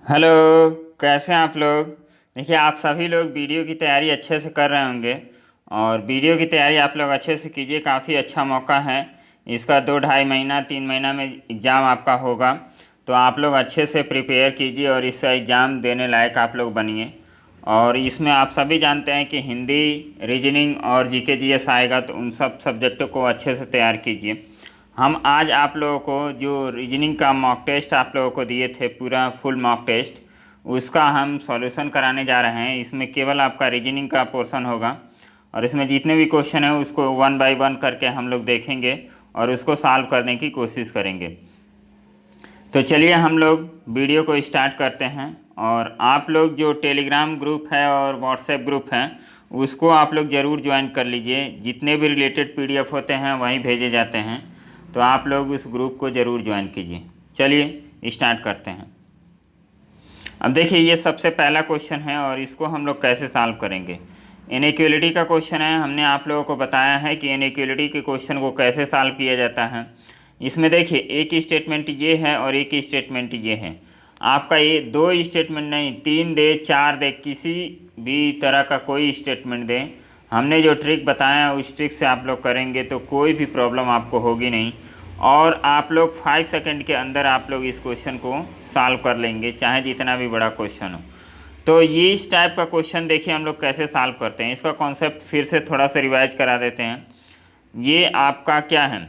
Hello. कैसे हैं आप लोग? देखिए, आप सभी लोग वीडियो की तैयारी अच्छे से कर रहे होंगे और वीडियो की तैयारी आप लोग अच्छे से कीजिए। काफ़ी अच्छा मौका है इसका। 2 ढाई महीना 3 महीना में एग्ज़ाम आपका होगा, तो आप लोग अच्छे से प्रिपेयर कीजिए और इसका एग्ज़ाम देने लायक आप लोग बनिए। और इसमें आप सभी जानते हैं कि हिंदी, रीजनिंग और जीके जीएस आएगा, तो उन सब सब्जेक्टों को अच्छे से तैयार कीजिए। हम आज आप लोगों को जो रीजनिंग का मॉक टेस्ट आप लोगों को दिए थे, पूरा फुल मॉक टेस्ट, उसका हम सॉल्यूशन कराने जा रहे हैं। इसमें केवल आपका रीजनिंग का पोर्शन होगा और इसमें जितने भी क्वेश्चन हैं उसको 1 बाय 1 करके हम लोग देखेंगे और उसको सॉल्व करने की कोशिश करेंगे। तो चलिए हम लोग वीडियो को स्टार्ट करते हैं। और आप लोग जो टेलीग्राम ग्रुप है और व्हाट्सएप ग्रुप है उसको आप लोग ज़रूर ज्वाइन कर लीजिए। जितने भी रिलेटेड पीडीएफ होते हैं वहीं भेजे जाते हैं, तो आप लोग उस ग्रुप को ज़रूर ज्वाइन कीजिए। चलिए स्टार्ट करते हैं। अब देखिए, ये सबसे पहला क्वेश्चन है और इसको हम लोग कैसे सॉल्व करेंगे। इनइक्वलिटी का क्वेश्चन है। हमने आप लोगों को बताया है कि इनइक्वलिटी के क्वेश्चन को कैसे सॉल्व किया जाता है। इसमें देखिए, एक स्टेटमेंट ये है और एक स्टेटमेंट ये है। आपका ये दो स्टेटमेंट नहीं, 3 दे 4 दे, किसी भी तरह का कोई स्टेटमेंट दे, हमने जो ट्रिक बताया उस ट्रिक से आप लोग करेंगे तो कोई भी प्रॉब्लम आपको होगी नहीं। और आप लोग 5 सेकंड के अंदर आप लोग इस क्वेश्चन को सॉल्व कर लेंगे, चाहे जितना भी बड़ा क्वेश्चन हो। तो ये इस टाइप का क्वेश्चन देखिए हम लोग कैसे सॉल्व करते हैं। इसका कॉन्सेप्ट फिर से थोड़ा सा रिवाइज करा देते हैं। ये आपका क्या है,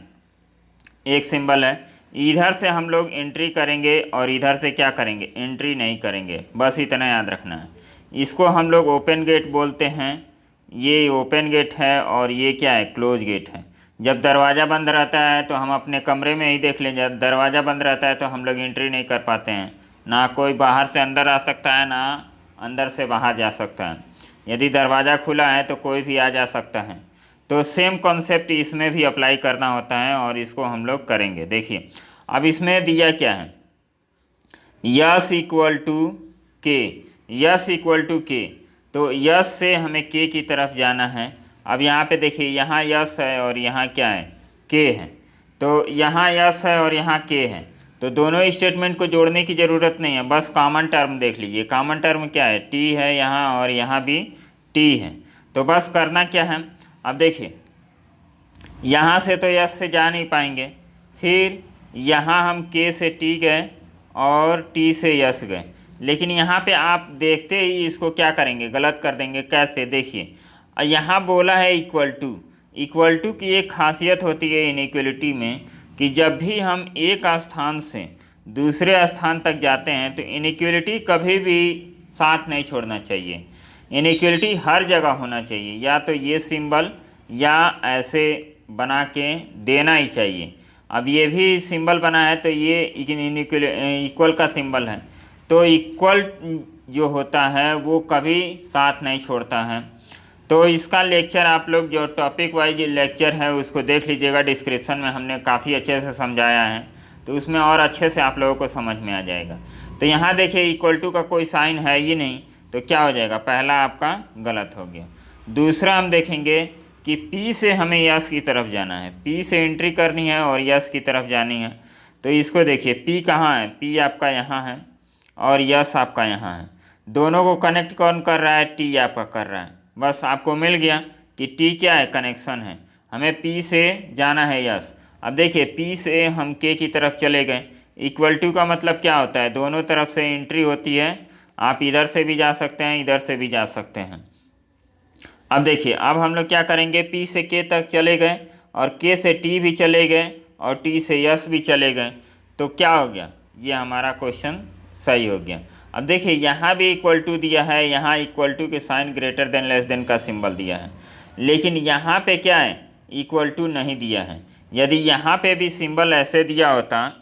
एक सिंबल है। इधर से हम लोग एंट्री करेंगे और इधर से क्या करेंगे, एंट्री नहीं करेंगे, बस इतना याद रखना है। इसको हम लोग ओपन गेट बोलते हैं। ये ओपन गेट है और ये क्या है, क्लोज गेट है। जब दरवाज़ा बंद रहता है तो हम अपने कमरे में ही देख लें, जब दरवाज़ा बंद रहता है तो हम लोग एंट्री नहीं कर पाते हैं। ना कोई बाहर से अंदर आ सकता है, ना अंदर से बाहर जा सकता है। यदि दरवाज़ा खुला है तो कोई भी आ जा सकता है। तो सेम कॉन्सेप्ट इसमें भी अप्लाई करना होता है और इसको हम लोग करेंगे। देखिए, अब इसमें दिया क्या है, यस इक्वल टू के, यस इक्वल टू के। तो यस से हमें के की तरफ जाना है। अब यहाँ पे देखिए, यहाँ यस है और यहाँ क्या है, के है। तो यहाँ यस है और यहाँ के है, तो दोनों स्टेटमेंट को जोड़ने की ज़रूरत नहीं है, बस कॉमन टर्म देख लीजिए। कॉमन टर्म क्या है, टी है यहाँ और यहाँ भी टी है। तो बस करना क्या है, अब देखिए, यहाँ से तो यस से जा नहीं पाएंगे, फिर यहाँ हम के से टी गए और टी से यस गए। लेकिन यहाँ पे आप देखते ही इसको क्या करेंगे, गलत कर देंगे। कैसे, देखिए, यहाँ बोला है इक्वल टू। इक्वल टू की एक खासियत होती है इनइक्वलिटी में कि जब भी हम एक स्थान से दूसरे स्थान तक जाते हैं तो इनइक्वलिटी कभी भी साथ नहीं छोड़ना चाहिए। इनइक्वलिटी हर जगह होना चाहिए, या तो ये सिंबल या ऐसे बना के देना ही चाहिए। अब ये भी सिंबल बना है तो ये इक्वल का सिंबल है, तो इक्वल जो होता है वो कभी साथ नहीं छोड़ता है। तो इसका लेक्चर आप लोग जो टॉपिक वाइज लेक्चर है उसको देख लीजिएगा, डिस्क्रिप्शन में हमने काफ़ी अच्छे से समझाया है, तो उसमें और अच्छे से आप लोगों को समझ में आ जाएगा। तो यहाँ देखिए, इक्वल टू का कोई साइन है ही नहीं, तो क्या हो जाएगा, पहला आपका गलत हो गया। दूसरा हम देखेंगे कि P से हमें यस की तरफ जाना है, P से एंट्री करनी है और यस की तरफ जानी है। तो इसको देखिए, P कहाँ है, P आपका यहाँ है और यस आपका यहाँ है। दोनों को कनेक्ट कौन कर रहा है, T आपका कर रहा है। बस आपको मिल गया कि T क्या है, कनेक्शन है। हमें P से जाना है यस। अब देखिए, P से हम K की तरफ चले गए। इक्वल टू का मतलब क्या होता है, दोनों तरफ से एंट्री होती है। आप इधर से भी जा सकते हैं, इधर से भी जा सकते हैं। अब देखिए, अब हम लोग क्या करेंगे, P से K तक चले गए और K से T भी चले गए और T से यस भी चले गए। तो क्या हो गया, ये हमारा क्वेश्चन सही हो गया। अब देखिए, यहाँ भी इक्वल टू दिया है, यहाँ इक्वल टू के sign greater than less than का सिंबल दिया है, लेकिन यहाँ पे क्या है, इक्वल टू नहीं दिया है। यदि यहाँ पे भी सिंबल ऐसे दिया होता,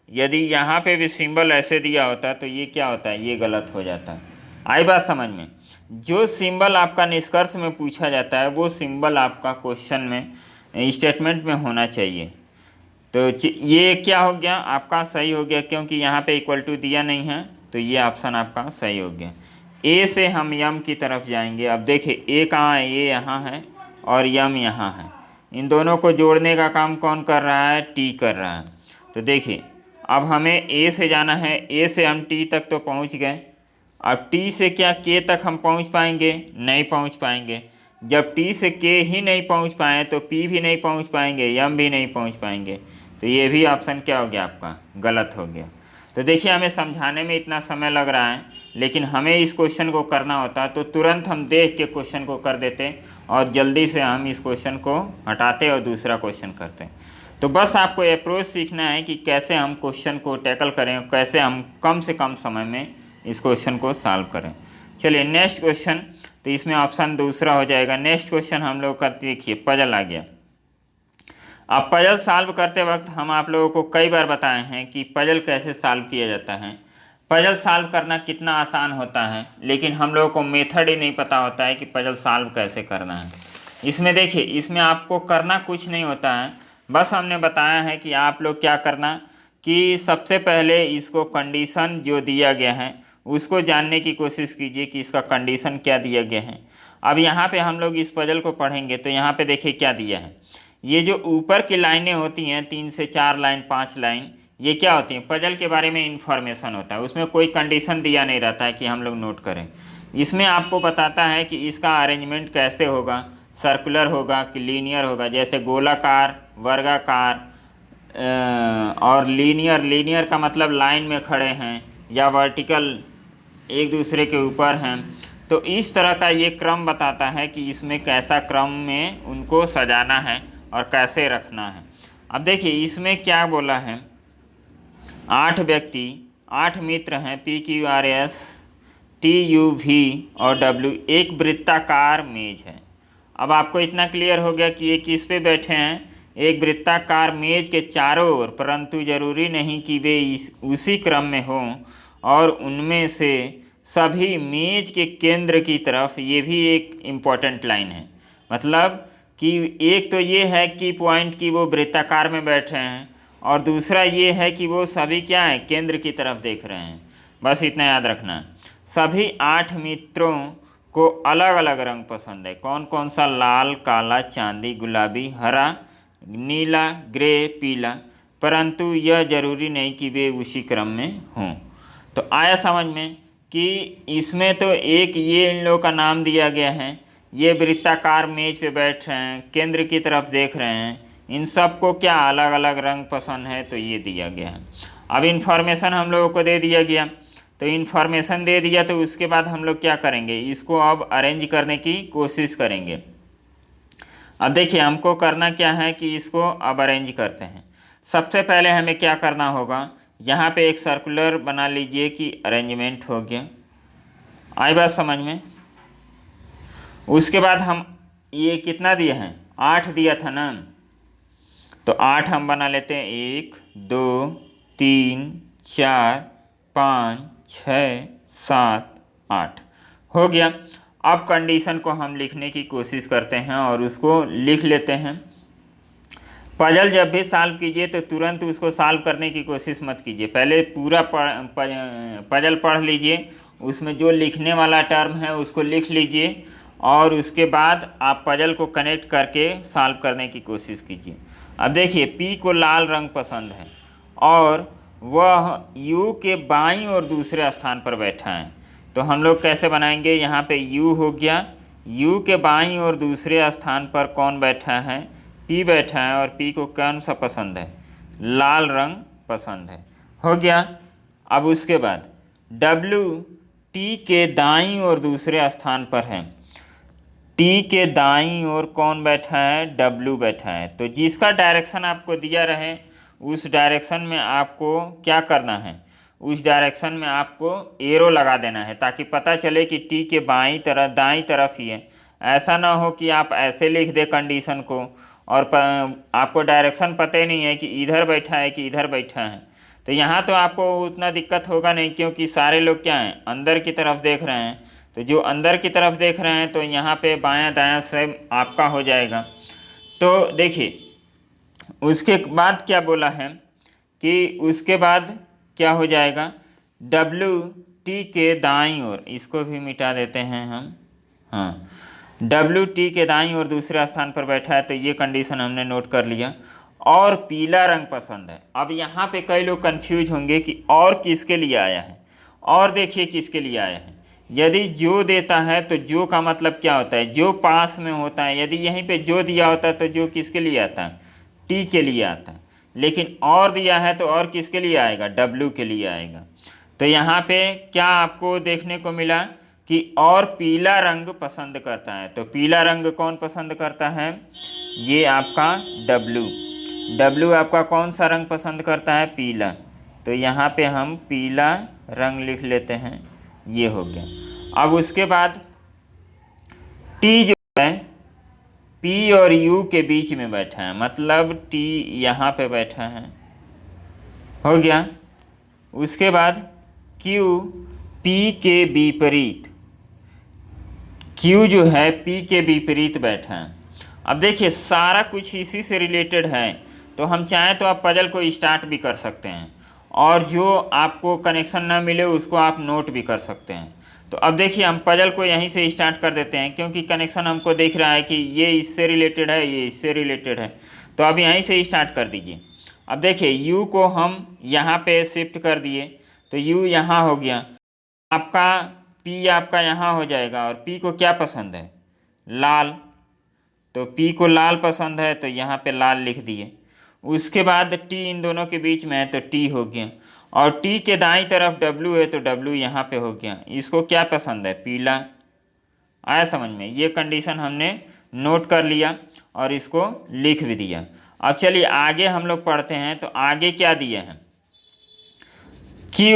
यदि यहाँ पे भी सिंबल ऐसे दिया होता तो ये क्या होता है, ये गलत हो जाता। आई बात समझ में? जो सिंबल आपका निष्कर्ष में पूछा जाता है वो सिंबल आपका क्वेश्चन में, स्टेटमेंट में होना चाहिए। तो ये क्या हो गया, आपका सही हो गया, क्योंकि यहाँ पे इक्वल टू दिया नहीं है, तो ये ऑप्शन आपका सही हो गया। ए से हम यम की तरफ जाएंगे। अब देखिए, ए कहाँ है, ये यहाँ है और यम यहाँ है। इन दोनों को जोड़ने का काम कौन कर रहा है, टी कर रहा है। तो देखिए, अब हमें ए से जाना है, ए से हम टी तक तो पहुंच गए। अब टी से क्या के तक हम पहुंच पाएंगे? नहीं पहुंच पाएंगे। जब टी से के ही नहीं पहुंच पाए तो पी भी नहीं पहुंच पाएंगे, एम भी नहीं पहुंच पाएंगे। तो ये भी ऑप्शन क्या हो गया आपका? गलत हो गया। तो देखिए हमें समझाने में इतना समय लग रहा है, लेकिन हमें इस क्वेश्चन को करना होता तो तुरंत हम देख के क्वेश्चन को कर देते और जल्दी से हम इस क्वेश्चन को हटाते और दूसरा क्वेश्चन करते। तो बस आपको अप्रोच सीखना है कि कैसे हम क्वेश्चन को टैकल करें, कैसे हम कम से कम समय में इस क्वेश्चन को सॉल्व करें। चलिए नेक्स्ट क्वेश्चन, तो इसमें ऑप्शन दूसरा हो जाएगा। नेक्स्ट क्वेश्चन हम लोग का देखिए पजल आ गया। अब पजल सॉल्व करते वक्त हम आप लोगों को कई बार बताए हैं कि पजल कैसे सॉल्व किया जाता है। पजल सॉल्व करना कितना आसान होता है, लेकिन हम लोगों को मेथड ही नहीं पता होता है कि पजल सॉल्व कैसे करना है। इसमें देखिए, इसमें आपको करना कुछ नहीं होता है, बस हमने बताया है कि आप लोग क्या करना कि सबसे पहले इसको कंडीशन जो दिया गया है उसको जानने की कोशिश कीजिए कि इसका कंडीशन क्या दिया गया है। अब यहाँ पे हम लोग इस पजल को पढ़ेंगे तो यहाँ पे देखिए क्या दिया है। ये जो ऊपर की लाइनें होती हैं 3 से 4 लाइन 5 लाइन, ये क्या होती हैं? पजल के बारे में इंफॉर्मेशन होता है, उसमें कोई कंडीशन दिया नहीं रहता है कि हम लोग नोट करें। इसमें आपको बताता है कि इसका अरेंजमेंट कैसे होगा, सर्कुलर होगा कि लीनियर होगा, जैसे गोलाकार, वर्गाकार और लीनियर। लीनियर का मतलब लाइन में खड़े हैं या वर्टिकल एक दूसरे के ऊपर हैं। तो इस तरह का ये क्रम बताता है कि इसमें कैसा क्रम में उनको सजाना है और कैसे रखना है। अब देखिए इसमें क्या बोला है, 8 व्यक्ति, 8 मित्र हैं, PQRS TUV और W, एक वृत्ताकार मेज है। अब आपको इतना क्लियर हो गया कि ये किस पे बैठे हैं? एक वृत्ताकार मेज के चारों ओर, परंतु जरूरी नहीं कि वे उसी क्रम में हों और उनमें से सभी मेज के केंद्र की तरफ। ये भी एक इम्पॉर्टेंट लाइन है, मतलब कि एक तो ये है कि पॉइंट कि वो वृत्ताकार में बैठ रहे हैं और दूसरा ये है कि वो सभी क्या है? केंद्र की तरफ देख रहे हैं। बस इतना याद रखना। सभी 8 मित्रों को अलग अलग रंग पसंद है। कौन कौन सा? लाल, काला, चांदी, गुलाबी, हरा, नीला, ग्रे, पीला, परंतु यह जरूरी नहीं कि वे उसी क्रम में हों। तो आया समझ में कि इसमें तो एक ये इन लोगों का नाम दिया गया है, ये वृत्ताकार मेज पे बैठ रहे हैं, केंद्र की तरफ देख रहे हैं, इन सब को क्या अलग अलग रंग पसंद है, तो ये दिया गया है। अब इन्फॉर्मेशन हम लोगों को दे दिया गया, तो इन्फॉर्मेशन दे दिया तो उसके बाद हम लोग क्या करेंगे? इसको अब अरेंज करने की कोशिश करेंगे। अब देखिए हमको करना क्या है कि इसको अब अरेंज करते हैं। सबसे पहले हमें क्या करना होगा, यहाँ पे एक सर्कुलर बना लीजिए कि अरेंजमेंट हो गया। आई बात समझ में? उसके बाद हम ये कितना दिया है? 8 दिया था ना, तो 8 हम बना लेते हैं। 1 2 3 4 5 6 7 8 हो गया। अब कंडीशन को हम लिखने की कोशिश करते हैं और उसको लिख लेते हैं। पजल जब भी सॉल्व कीजिए तो तुरंत उसको सॉल्व करने की कोशिश मत कीजिए, पहले पूरा पजल पढ़ लीजिए, उसमें जो लिखने वाला टर्म है उसको लिख लीजिए और उसके बाद आप पजल को कनेक्ट करके सॉल्व करने की कोशिश कीजिए। अब देखिए पी को लाल रंग पसंद है और वह यू के बाईं और दूसरे स्थान पर बैठा है, तो हम लोग कैसे बनाएंगे? यहाँ पे यू हो गया, यू के बाईं और दूसरे स्थान पर कौन बैठा है? पी बैठा है और पी को कौन सा पसंद है? लाल रंग पसंद है। हो गया। अब उसके बाद डब्ल्यू टी के दाईं और दूसरे स्थान पर है। टी के दाईं ओर कौन बैठा है? डब्ल्यू बैठा है। तो जिसका डायरेक्शन आपको दिया रहे उस डायरेक्शन में आपको क्या करना है? उस डायरेक्शन में आपको एरो लगा देना है ताकि पता चले कि टी के बाईं तरफ दाईं तरफ ही है। ऐसा ना हो कि आप ऐसे लिख दे कंडीशन को और आपको डायरेक्शन पता ही नहीं है कि इधर बैठा है कि इधर बैठा है। तो यहाँ तो आपको उतना दिक्कत होगा नहीं, क्योंकि सारे लोग क्या हैं? अंदर की तरफ देख रहे हैं। तो जो अंदर की तरफ देख रहे हैं तो यहाँ पे बायां दायां से आपका हो जाएगा। तो देखिए उसके बाद क्या बोला है कि उसके बाद क्या हो जाएगा? डब्ल्यू टी के दाईं ओर, इसको भी मिटा देते हैं हम। हाँ, डब्ल्यू टी के दाईं ओर दूसरे स्थान पर बैठा है, तो ये कंडीशन हमने नोट कर लिया। और पीला रंग पसंद है। अब यहाँ पे कई लोग कंफ्यूज होंगे कि और किसके लिए आया है। और देखिए किसके लिए आया है। यदि जो देता है तो जो का मतलब क्या होता है, जो पास में होता है। यदि यहीं पे जो दिया होता है तो जो किसके लिए आता है, टी के लिए आता है। लेकिन और दिया है तो और किसके लिए आएगा, डब्ल्यू के लिए आएगा। तो यहाँ पे क्या आपको देखने को मिला कि और पीला रंग पसंद करता है। तो पीला रंग कौन पसंद करता है, ये आपका डब्ल्यू। डब्ल्यू आपका कौन सा रंग पसंद करता है, पीला। तो यहाँ पे हम पीला रंग लिख लेते हैं, ये हो गया। अब उसके बाद टी जो है पी और यू के बीच में बैठा है, मतलब टी यहाँ पे बैठा है, हो गया। उसके बाद क्यू पी के विपरीत, क्यू जो है पी के विपरीत बैठा है। अब देखिए सारा कुछ इसी से रिलेटेड है, तो हम चाहें तो आप पजल को स्टार्ट भी कर सकते हैं और जो आपको कनेक्शन ना मिले उसको आप नोट भी कर सकते हैं। तो अब देखिए हम पजल को यहीं से स्टार्ट कर देते हैं, क्योंकि कनेक्शन हमको दिख रहा है कि ये इससे रिलेटेड है, ये इससे रिलेटेड है। तो अब यहीं से स्टार्ट कर दीजिए। अब देखिए u को हम यहाँ पे शिफ्ट कर दिए, तो u यहाँ हो गया। आपका p आपका यहाँ हो जाएगा, और p को क्या पसंद है, लाल। तो p को लाल पसंद है, तो यहाँ पे लाल लिख दिए। उसके बाद t इन दोनों के बीच में है, तो t हो गया। और t के दाईं तरफ w है, तो w यहाँ पे हो गया। इसको क्या पसंद है, पीला। आया समझ में, ये कंडीशन हमने नोट कर लिया और इसको लिख भी दिया। अब चलिए आगे हम लोग पढ़ते हैं। तो आगे क्या दिए हैं, Q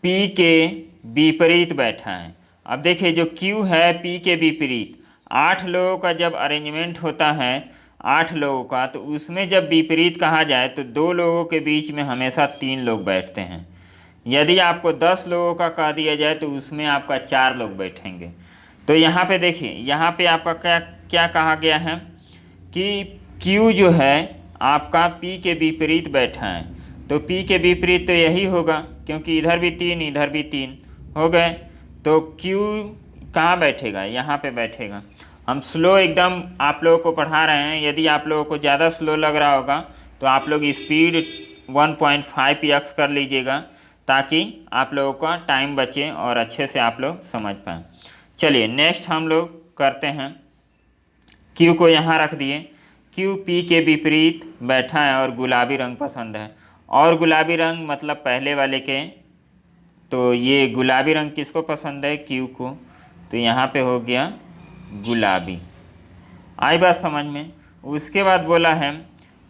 P के विपरीत बैठा है। अब देखिए जो Q है P के विपरीत, 8 लोगों का जब अरेंजमेंट होता है 8 लोगों का, तो उसमें जब विपरीत कहा जाए तो 2 लोगों के बीच में हमेशा 3 लोग बैठते हैं। यदि आपको 10 लोगों का कह दिया जाए तो उसमें आपका 4 लोग बैठेंगे। तो यहाँ पे देखिए, यहाँ पे आपका क्या क्या कहा गया है कि Q जो है आपका P के विपरीत बैठा है। तो P के विपरीत तो यही होगा, क्योंकि इधर भी 3 इधर भी 3 हो गए। तो Q कहाँ बैठेगा, यहाँ पे बैठेगा। हम स्लो एकदम आप लोगों को पढ़ा रहे हैं। यदि आप लोगों को ज़्यादा स्लो लग रहा होगा तो आप लोग स्पीड 1.5x कर लीजिएगा, ताकि आप लोगों का टाइम बचे और अच्छे से आप लोग समझ पाएँ। चलिए नेक्स्ट हम लोग करते हैं। Q को यहाँ रख दिए। Q P के विपरीत बैठा है और गुलाबी रंग पसंद है। और गुलाबी रंग मतलब पहले वाले के, तो ये गुलाबी रंग किसको पसंद है, Q को। तो यहाँ पे हो गया गुलाबी। आई बात समझ में। उसके बाद बोला है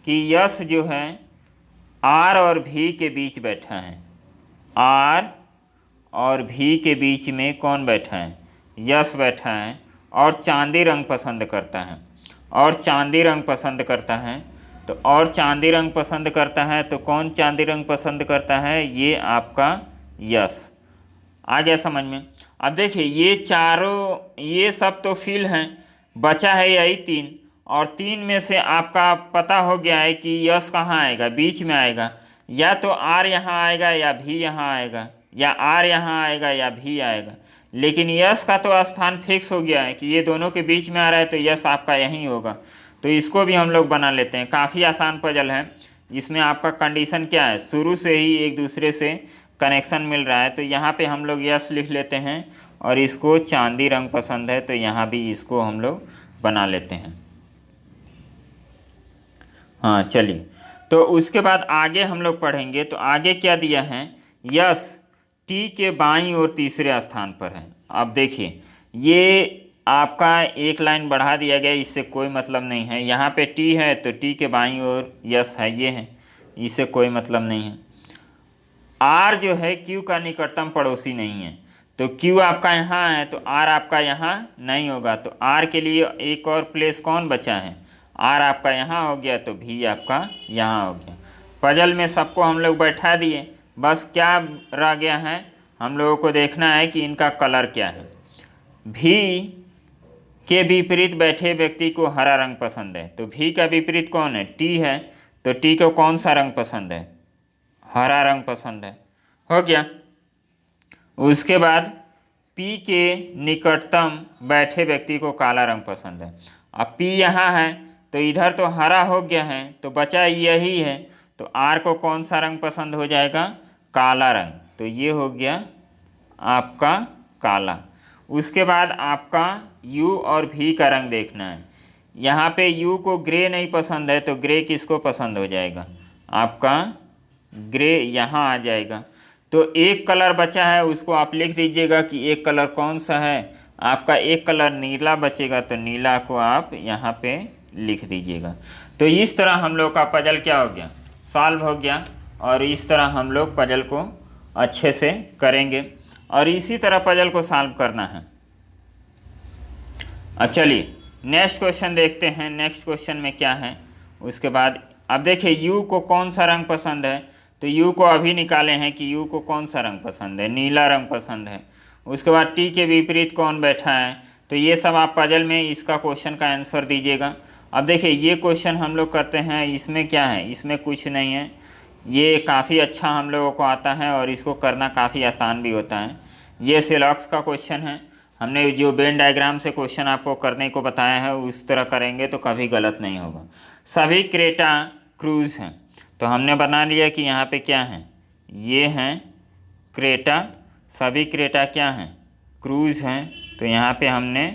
कि यश जो है R और V के बीच बैठा है। R और V के बीच में कौन बैठा है, यश बैठा है, और चांदी रंग पसंद करता है। और चांदी रंग पसंद करता है। तो और चांदी रंग पसंद करता है, तो कौन चांदी रंग पसंद करता है, ये आपका यश। आ गया समझ में। अब देखिए ये चारों, ये सब तो फिल हैं, बचा है यही 3। और 3 में से आपका पता हो गया है कि यश कहाँ आएगा, बीच में आएगा। या तो R यहाँ आएगा या V यहाँ आएगा, या R यहाँ आएगा या V आएगा। लेकिन यश का तो स्थान फिक्स हो गया है कि ये दोनों के बीच में आ रहा है, तो यश आपका यहीं होगा। तो इसको भी हम लोग बना लेते हैं। काफ़ी आसान पजल है। इसमें आपका कंडीशन क्या है, शुरू से ही एक दूसरे से कनेक्शन मिल रहा है। तो यहाँ पे हम लोग यश लिख लेते हैं, और इसको चांदी रंग पसंद है, तो यहाँ भी इसको हम लोग बना लेते हैं। हाँ चलिए, तो उसके बाद आगे हम लोग पढ़ेंगे। तो आगे क्या दिया है, यश टी के बाईं ओर तीसरे स्थान पर है। अब देखिए ये आपका एक लाइन बढ़ा दिया गया, इससे कोई मतलब नहीं है। यहाँ पे टी है तो टी के बाईं ओर यश है, ये है, इससे कोई मतलब नहीं है। आर जो है क्यू का निकटतम पड़ोसी नहीं है। तो क्यू आपका यहाँ है तो आर आपका यहाँ नहीं होगा। तो आर के लिए एक और प्लेस कौन बचा है, आर आपका यहाँ हो गया, तो भी आपका यहाँ हो गया। पजल में सबको हम लोग बैठा दिए। बस क्या रह गया है, हम लोगों को देखना है कि इनका कलर क्या है। भी के विपरीत बैठे व्यक्ति को हरा रंग पसंद है। तो भी का विपरीत कौन है, टी है। तो टी को कौन सा रंग पसंद है, हरा रंग पसंद है, हो गया। उसके बाद पी के निकटतम बैठे व्यक्ति को काला रंग पसंद है। अब पी यहाँ है तो इधर तो हरा हो गया है, तो बचा यही है। तो आर को कौन सा रंग पसंद हो जाएगा? काला रंग। तो ये हो गया आपका काला। उसके बाद आपका यू और भी का रंग देखना है। यहाँ पे यू को ग्रे नहीं पसंद है, तो ग्रे किसको पसंद हो जाएगा? आपका ग्रे यहाँ आ जाएगा। तो एक कलर बचा है, उसको आप लिख दीजिएगा कि एक कलर कौन सा है। आपका एक कलर नीला बचेगा, तो नीला को आप यहाँ पे लिख दीजिएगा। तो इस तरह हम लोग का पजल क्या हो गया? सॉल्व हो गया। और इस तरह हम लोग पजल को अच्छे से करेंगे और इसी तरह पजल को सॉल्व करना है। अब चलिए नेक्स्ट क्वेश्चन देखते हैं। नेक्स्ट क्वेश्चन में क्या है उसके बाद। अब देखिए यू को कौन सा रंग पसंद है, तो यू को अभी निकाले हैं कि यू को कौन सा रंग पसंद है? नीला रंग पसंद है। उसके बाद टी के विपरीत कौन बैठा है, तो ये सब आप पजल में इसका क्वेश्चन का आंसर दीजिएगा। अब देखिए ये क्वेश्चन हम लोग करते हैं, इसमें क्या है? इसमें कुछ नहीं है। ये काफ़ी अच्छा हम लोगों को आता है और इसको करना काफ़ी आसान भी होता है। ये सेलॉक्स का क्वेश्चन है। हमने जो वेन डायग्राम से क्वेश्चन आपको करने को बताया है उस तरह करेंगे तो कभी गलत नहीं होगा। सभी क्रेटा क्रूज हैं, तो हमने बना लिया कि यहाँ पे क्या है? ये हैं क्रेटा। सभी क्रेटा क्या हैं? क्रूज हैं। तो यहाँ पे हमने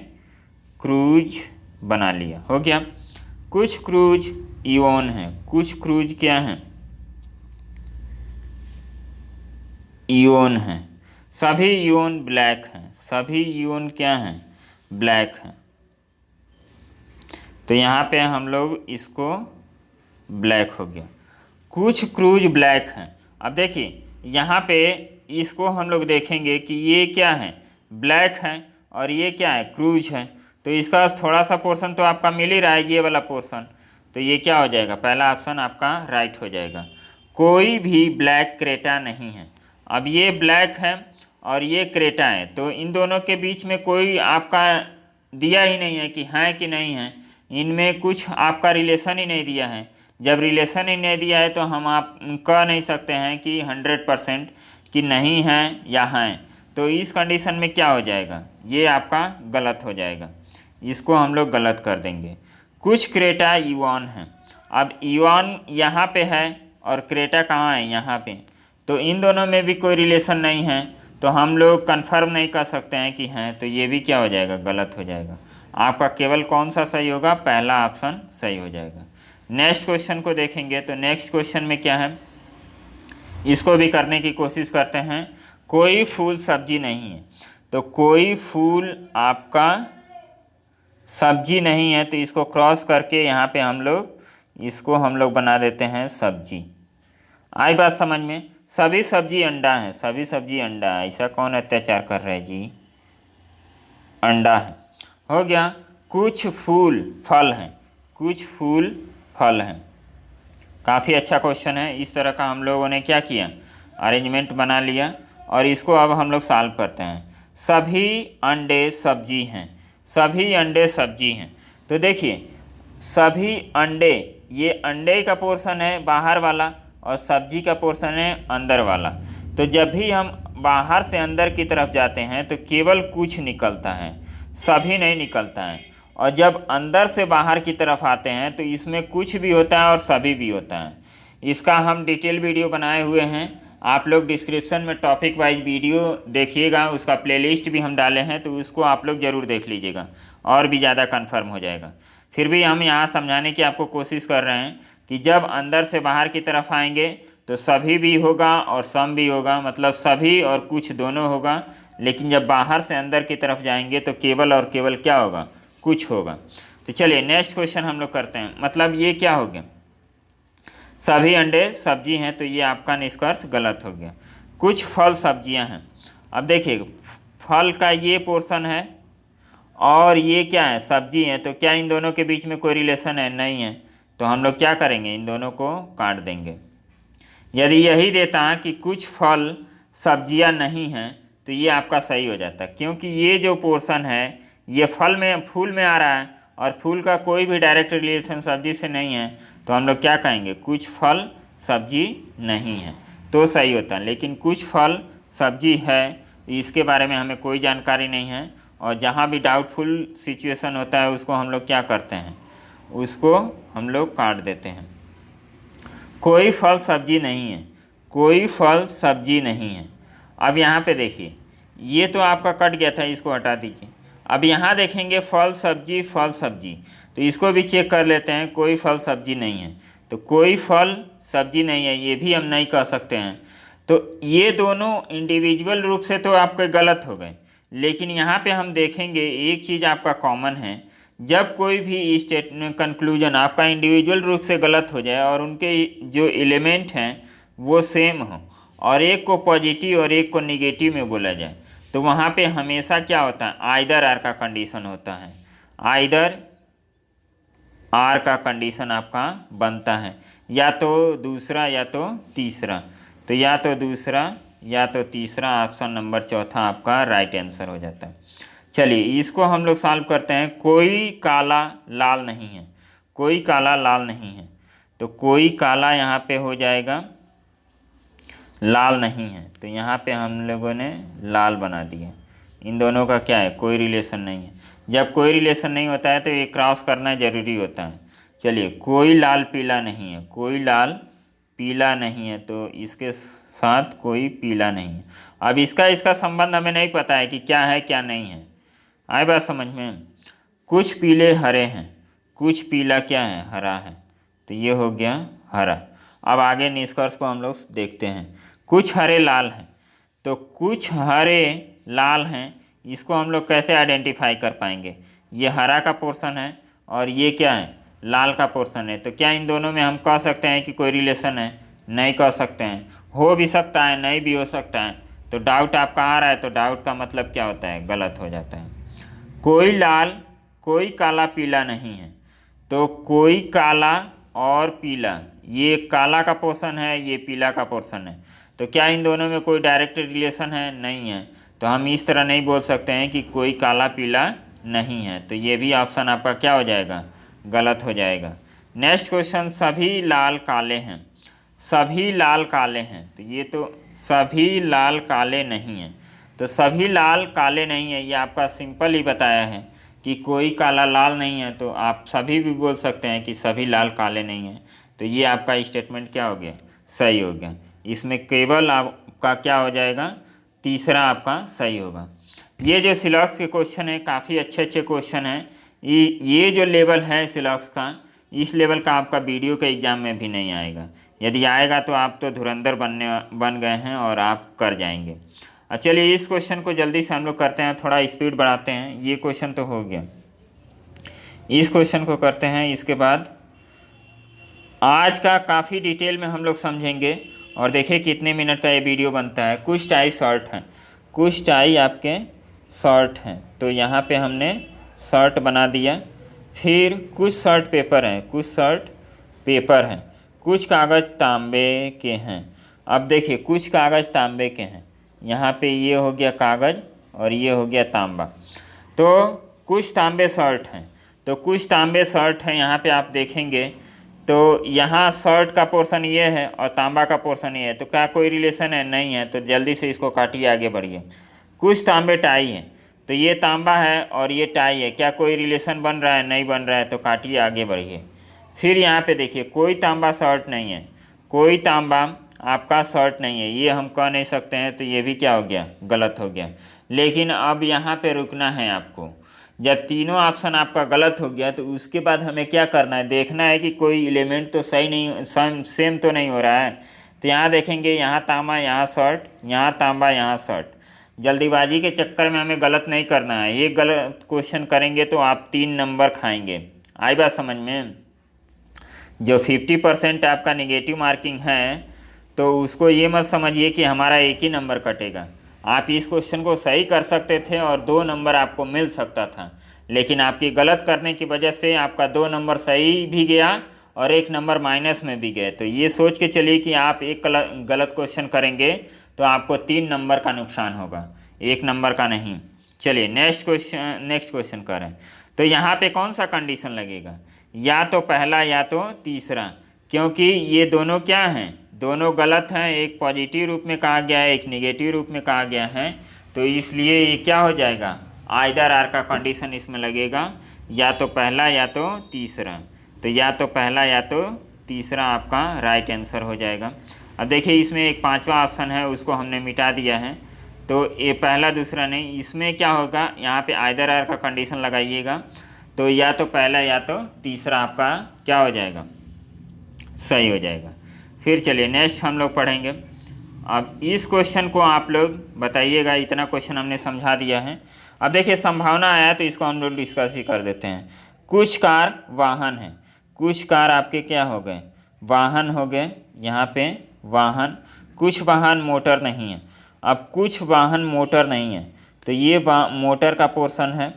क्रूज बना लिया, हो गया। कुछ क्रूज इओन हैं, कुछ क्रूज क्या हैं? इओन हैं। सभी इओन ब्लैक हैं, सभी इओन क्या हैं? ब्लैक हैं। तो यहाँ पे हम लोग इसको ब्लैक हो गया। कुछ क्रूज ब्लैक हैं। अब देखिए यहाँ पे इसको हम लोग देखेंगे कि ये क्या है? ब्लैक है और ये क्या है? क्रूज है। तो इसका थोड़ा सा पोर्शन तो आपका मिल ही रहा है, ये वाला पोर्शन। तो ये क्या हो जाएगा? पहला ऑप्शन आपका राइट हो जाएगा। कोई भी ब्लैक क्रेटा नहीं है। अब ये ब्लैक है और ये क्रेटा है, तो इन दोनों के बीच में कोई आपका दिया ही नहीं है कि हैं कि नहीं है। इनमें कुछ आपका रिलेशन ही नहीं दिया है। जब रिलेशन ही नहीं दिया है तो हम आप कह नहीं सकते हैं कि 100% कि नहीं हैं या हैं। तो इस कंडीशन में क्या हो जाएगा? ये आपका गलत हो जाएगा, इसको हम लोग गलत कर देंगे। कुछ क्रेटा इवान हैं। अब इवान यहाँ पे है और क्रेटा कहाँ है? यहाँ पे। तो इन दोनों में भी कोई रिलेशन नहीं है, तो हम लोग कंफर्म नहीं कर सकते हैं कि हैं। तो ये भी क्या हो जाएगा? गलत हो जाएगा। आपका केवल कौन सा सही होगा? पहला ऑप्शन सही हो जाएगा। नेक्स्ट क्वेश्चन को देखेंगे तो नेक्स्ट क्वेश्चन में क्या है, इसको भी करने की कोशिश करते हैं। कोई फूल सब्जी नहीं है, तो कोई फूल आपका सब्जी नहीं है, तो इसको क्रॉस करके यहाँ पे हम लोग बना देते हैं सब्जी। आई बात समझ में? सभी सब्जी अंडा है, सभी सब्जी अंडा है। ऐसा कौन अत्याचार कर रहा है जी? अंडा है, हो गया। कुछ फूल फल हैं, कुछ फूल फल हैं। काफ़ी अच्छा क्वेश्चन है। इस तरह का हम लोगों ने क्या किया? अरेंजमेंट बना लिया और इसको अब हम लोग सॉल्व करते हैं। सभी अंडे सब्जी हैं, सभी अंडे सब्जी हैं। तो देखिए सभी अंडे, ये अंडे का पोर्शन है बाहर वाला और सब्जी का पोर्शन है अंदर वाला। तो जब भी हम बाहर से अंदर की तरफ जाते हैं तो केवल कुछ निकलता है, सभी नहीं निकलता है। और जब अंदर से बाहर की तरफ आते हैं तो इसमें कुछ भी होता है और सभी भी होता है। इसका हम डिटेल वीडियो बनाए हुए हैं, आप लोग डिस्क्रिप्शन में टॉपिक वाइज वीडियो देखिएगा, उसका प्लेलिस्ट भी हम डाले हैं, तो उसको आप लोग ज़रूर देख लीजिएगा और भी ज़्यादा कंफर्म हो जाएगा। फिर भी हम यहाँ समझाने की आपको कोशिश कर रहे हैं कि जब अंदर से बाहर की तरफ आएंगे तो सभी भी होगा और सम भी होगा, मतलब सभी और कुछ दोनों होगा। लेकिन जब बाहर से अंदर की तरफ जाएंगे तो केवल और केवल क्या होगा? कुछ होगा। तो चलिए नेक्स्ट क्वेश्चन हम लोग करते हैं। मतलब ये क्या हो गया? सभी अंडे सब्जी हैं, तो ये आपका निष्कर्ष गलत हो गया। कुछ फल सब्जियां हैं। अब देखिए फल का ये पोर्शन है और ये क्या है? सब्जी है। तो क्या इन दोनों के बीच में कोई रिलेशन है? नहीं है। तो हम लोग क्या करेंगे? इन दोनों को काट देंगे। यदि यही देता कि कुछ फल सब्जियां नहीं हैं तो ये आपका सही हो जाता, क्योंकि ये जो पोर्शन है ये फूल में आ रहा है और फूल का कोई भी डायरेक्ट रिलेशन सब्जी से नहीं है। तो हम लोग क्या कहेंगे? कुछ फल सब्जी नहीं है, तो सही होता है। लेकिन कुछ फल सब्जी है, इसके बारे में हमें कोई जानकारी नहीं है। और जहाँ भी डाउटफुल सिचुएशन होता है उसको हम लोग क्या करते हैं? उसको हम लोग काट देते हैं। कोई फल सब्जी नहीं है, कोई फल सब्जी नहीं है। अब यहाँ पे देखिए, ये तो आपका कट गया था, इसको हटा दीजिए। अब यहाँ देखेंगे फल सब्जी, फल सब्जी, तो इसको भी चेक कर लेते हैं। कोई फल सब्जी नहीं है, तो कोई फल सब्जी नहीं है, ये भी हम नहीं कह सकते हैं। तो ये दोनों इंडिविजुअल रूप से तो आपके गलत हो गए, लेकिन यहाँ पे हम देखेंगे एक चीज़ आपका कॉमन है। जब कोई भी स्टेटमेंट कंक्लूजन आपका इंडिविजुअल रूप से गलत हो जाए और उनके जो एलिमेंट हैं वो सेम हो, और एक को पॉजिटिव और एक को निगेटिव में बोला जाए, तो वहाँ पे हमेशा क्या होता है, आइदर आर का कंडीशन होता है। आइदर आर का कंडीशन आपका बनता है, या तो दूसरा या तो तीसरा। तो या तो दूसरा या तो तीसरा, ऑप्शन नंबर चौथा आपका राइट आंसर हो जाता है। चलिए इसको हम लोग सॉल्व करते हैं। कोई काला लाल नहीं है, कोई काला लाल नहीं है, तो कोई काला यहाँ पे हो जाएगा, लाल नहीं है, तो यहाँ पे हम लोगों ने लाल बना दिया। इन दोनों का क्या है, कोई रिलेशन नहीं है। जब कोई रिलेशन नहीं होता है तो ये क्रॉस करना ज़रूरी होता है। चलिए, कोई लाल पीला नहीं है, कोई लाल पीला नहीं है, तो इसके साथ कोई पीला नहीं है। अब इसका संबंध हमें नहीं पता है कि क्या है क्या नहीं है। आए बात समझ में। कुछ पीले हरे हैं, कुछ पीला क्या है, हरा है, तो ये हो गया हरा। अब आगे निष्कर्ष को हम लोग देखते हैं। कुछ हरे लाल हैं, तो कुछ हरे लाल हैं, इसको हम लोग कैसे आइडेंटिफाई कर पाएंगे। ये हरा का पोर्शन है और ये क्या है, लाल का पोर्शन है। तो क्या इन दोनों में हम कह सकते हैं कि कोई रिलेशन है? नहीं कह सकते हैं। हो भी सकता है, नहीं भी हो सकता है। तो डाउट आपका आ रहा है, तो डाउट का मतलब क्या होता है, गलत हो जाता है। कोई लाल, कोई काला पीला नहीं है, तो कोई काला और पीला, ये काला का पोर्शन है, ये पीला का पोर्शन है, तो क्या इन दोनों में कोई डायरेक्ट रिलेशन है? नहीं है। तो हम इस तरह नहीं बोल सकते हैं कि कोई काला पीला नहीं है, तो ये भी ऑप्शन आपका क्या हो जाएगा, गलत हो जाएगा। नेक्स्ट क्वेश्चन, सभी लाल काले हैं, सभी लाल काले हैं, तो ये तो सभी लाल काले नहीं हैं, तो सभी लाल काले नहीं है, ये आपका सिंपल ही बताया है कि कोई काला लाल नहीं है, तो आप सभी भी बोल सकते हैं कि सभी लाल काले नहीं हैं। तो ये आपका स्टेटमेंट क्या हो गया, सही हो गया। इसमें केवल आपका क्या हो जाएगा, तीसरा आपका सही होगा। ये जो सिलॉक्स के क्वेश्चन है काफ़ी अच्छे अच्छे क्वेश्चन हैं। ये जो लेवल है सिलॉक्स का, इस लेवल का आपका वीडियो के एग्ज़ाम में भी नहीं आएगा। यदि आएगा तो आप तो धुरंधर बन गए हैं और आप कर जाएंगे। अब चलिए इस क्वेश्चन को जल्दी से हम लोग करते हैं, थोड़ा स्पीड बढ़ाते हैं। ये क्वेश्चन तो हो गया, इस क्वेश्चन को करते हैं। इसके बाद आज का काफ़ी डिटेल में हम लोग समझेंगे। और देखिए कितने मिनट का ये वीडियो बनता है। कुछ टाई शॉर्ट हैं, कुछ टाई आपके शॉर्ट हैं, तो यहाँ पे हमने शर्ट बना दिया। फिर कुछ शर्ट पेपर हैं, कुछ शर्ट पेपर हैं, कुछ कागज़ तांबे के हैं। अब देखिए कुछ कागज़ तांबे के हैं, यहाँ पे ये हो गया कागज़ और ये हो गया तांबा। तो कुछ तांबे शर्ट हैं, तो कुछ तांबे शर्ट हैं, यहाँ पे आप देखेंगे तो यहाँ शर्ट का पोर्शन ये है और तांबा का पोर्शन ये है, तो क्या कोई रिलेशन है? नहीं है। तो जल्दी से इसको काटिए, आगे बढ़िए। कुछ तांबे टाई हैं, तो ये तांबा है और ये टाई है, क्या कोई रिलेशन बन रहा है? नहीं बन रहा है, तो काटिए, आगे बढ़िए। फिर यहाँ पे देखिए कोई तांबा शर्ट नहीं है, कोई तांबा आपका शर्ट नहीं है, ये हम कह नहीं सकते हैं, तो ये भी क्या हो गया, गलत हो गया। लेकिन अब यहाँ पे रुकना है आपको। जब तीनों ऑप्शन आपका गलत हो गया तो उसके बाद हमें क्या करना है, देखना है कि कोई एलिमेंट तो सही नहीं, सेम तो नहीं हो रहा है। तो यहाँ देखेंगे, यहाँ तांबा, यहाँ शर्ट, यहाँ तांबा, यहाँ शर्ट। जल्दीबाजी के चक्कर में हमें गलत नहीं करना है। ये गलत क्वेश्चन करेंगे तो आप 3 नंबर खाएंगे। आई बात समझ में। जो 50% आपका नेगेटिव मार्किंग है, तो उसको ये मत समझिए कि हमारा एक ही नंबर कटेगा। आप इस क्वेश्चन को सही कर सकते थे और 2 नंबर आपको मिल सकता था, लेकिन आपकी गलत करने की वजह से आपका 2 नंबर सही भी गया और 1 नंबर माइनस में भी गए। तो ये सोच के चलिए कि आप एक गलत क्वेश्चन करेंगे तो आपको 3 नंबर का नुकसान होगा, 1 नंबर का नहीं। चलिए नेक्स्ट क्वेश्चन करें। तो यहाँ पे कौन सा कंडीशन लगेगा, या तो पहला या तो तीसरा, क्योंकि ये दोनों क्या हैं, दोनों गलत हैं। एक पॉजिटिव रूप में कहा गया है, एक नेगेटिव रूप में कहा गया है, तो इसलिए ये क्या हो जाएगा, आइदर आर का कंडीशन इसमें लगेगा, या तो पहला या तो तीसरा। तो या तो पहला या तो तीसरा आपका राइट आंसर हो जाएगा। अब देखिए इसमें एक पांचवा ऑप्शन है, उसको हमने मिटा दिया है, तो ये पहला दूसरा नहीं, इसमें क्या होगा, यहाँ पे आइदर आर का कंडीशन लगाइएगा, तो या तो पहला या तो तीसरा आपका क्या हो जाएगा, सही हो जाएगा। फिर चलिए नेक्स्ट हम लोग पढ़ेंगे। अब इस क्वेश्चन को आप लोग बताइएगा, इतना क्वेश्चन हमने समझा दिया है। अब देखिए संभावना आया तो इसको हम लोग डिस्कस ही कर देते हैं। कुछ कार वाहन हैं, कुछ कार आपके क्या हो गए, वाहन हो गए, यहाँ पे वाहन, कुछ वाहन मोटर नहीं है। अब कुछ वाहन मोटर नहीं है तो ये मोटर का पोर्शन है,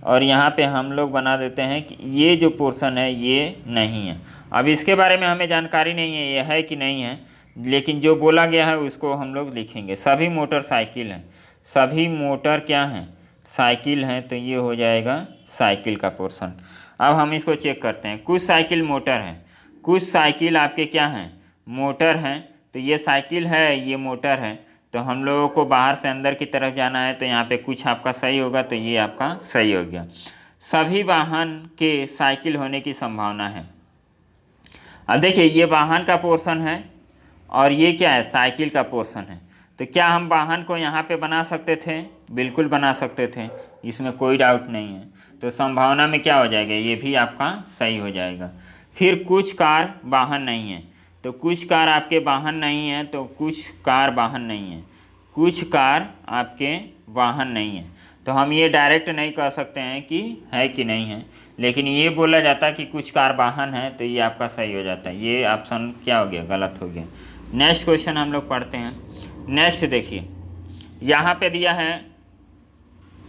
और यहाँ पे हम लोग बना देते हैं कि ये जो पोर्शन है ये नहीं है। अब इसके बारे में हमें जानकारी नहीं है ये है कि नहीं है, लेकिन जो बोला गया है उसको हम लोग लिखेंगे। सभी मोटरसाइकिल हैं, सभी मोटर क्या हैं, साइकिल हैं, तो ये हो जाएगा साइकिल का पोर्शन। अब हम इसको चेक करते हैं। कुछ साइकिल मोटर हैं, कुछ साइकिल आपके क्या हैं, मोटर हैं, तो ये साइकिल है ये मोटर है, तो हम लोगों को बाहर से अंदर की तरफ जाना है, तो यहाँ पे कुछ आपका सही होगा, तो ये आपका सही हो गया। सभी वाहन के साइकिल होने की संभावना है। अब देखिए ये वाहन का पोर्शन है और ये क्या है, साइकिल का पोर्शन है, तो क्या हम वाहन को यहाँ पे बना सकते थे, बिल्कुल बना सकते थे, इसमें कोई डाउट नहीं है। तो संभावना में क्या हो जाएगा, ये भी आपका सही हो जाएगा। फिर कुछ कार वाहन नहीं है, तो कुछ कार आपके वाहन नहीं है, तो कुछ कार वाहन नहीं है, कुछ कार आपके वाहन नहीं है, तो हम ये डायरेक्ट नहीं कह सकते हैं कि है कि नहीं है, लेकिन ये बोला जाता है कि कुछ कार वाहन है, तो ये आपका सही हो जाता है। ये ऑप्शन क्या हो गया, गलत हो गया। नेक्स्ट क्वेश्चन हम लोग पढ़ते हैं। नेक्स्ट देखिए यहाँ पे दिया है,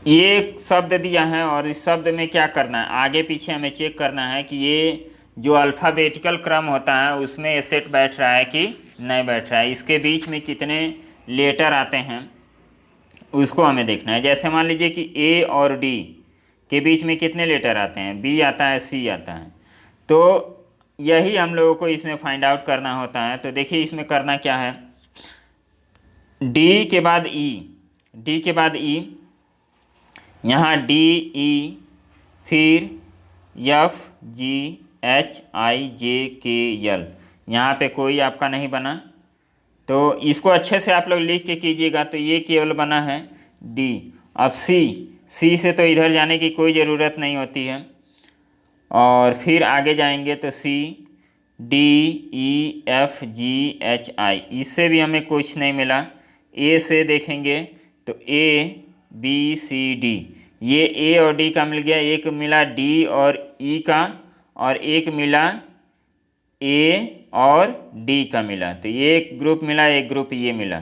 ये शब्द दिया है और इस शब्द में क्या करना है, आगे पीछे हमें चेक करना है कि ये जो अल्फ़ाबेटिकल क्रम होता है उसमें ये सेट बैठ रहा है कि नहीं बैठ रहा है, इसके बीच में कितने लेटर आते हैं उसको हमें देखना है। जैसे मान लीजिए कि ए और डी के बीच में कितने लेटर आते हैं, बी आता है, सी आता है, तो यही हम लोगों को इसमें फाइंड आउट करना होता है। तो देखिए इसमें करना क्या है, डी के बाद ई, डी के बाद ई, यहाँ डी ई, फिर एफ जी एच आई जे के एल, यहाँ पे कोई आपका नहीं बना, तो इसको अच्छे से आप लोग लिख के कीजिएगा। तो ये केवल बना है डी। अब सी, सी से तो इधर जाने की कोई ज़रूरत नहीं होती है, और फिर आगे जाएंगे तो C D E F G H I, इससे भी हमें कुछ नहीं मिला। ए से देखेंगे तो ए बी सी डी, ये ए और डी का मिल गया, एक मिला डी और ई का, और एक मिला ए और डी का मिला, तो ये एक ग्रुप मिला, एक ग्रुप ये मिला।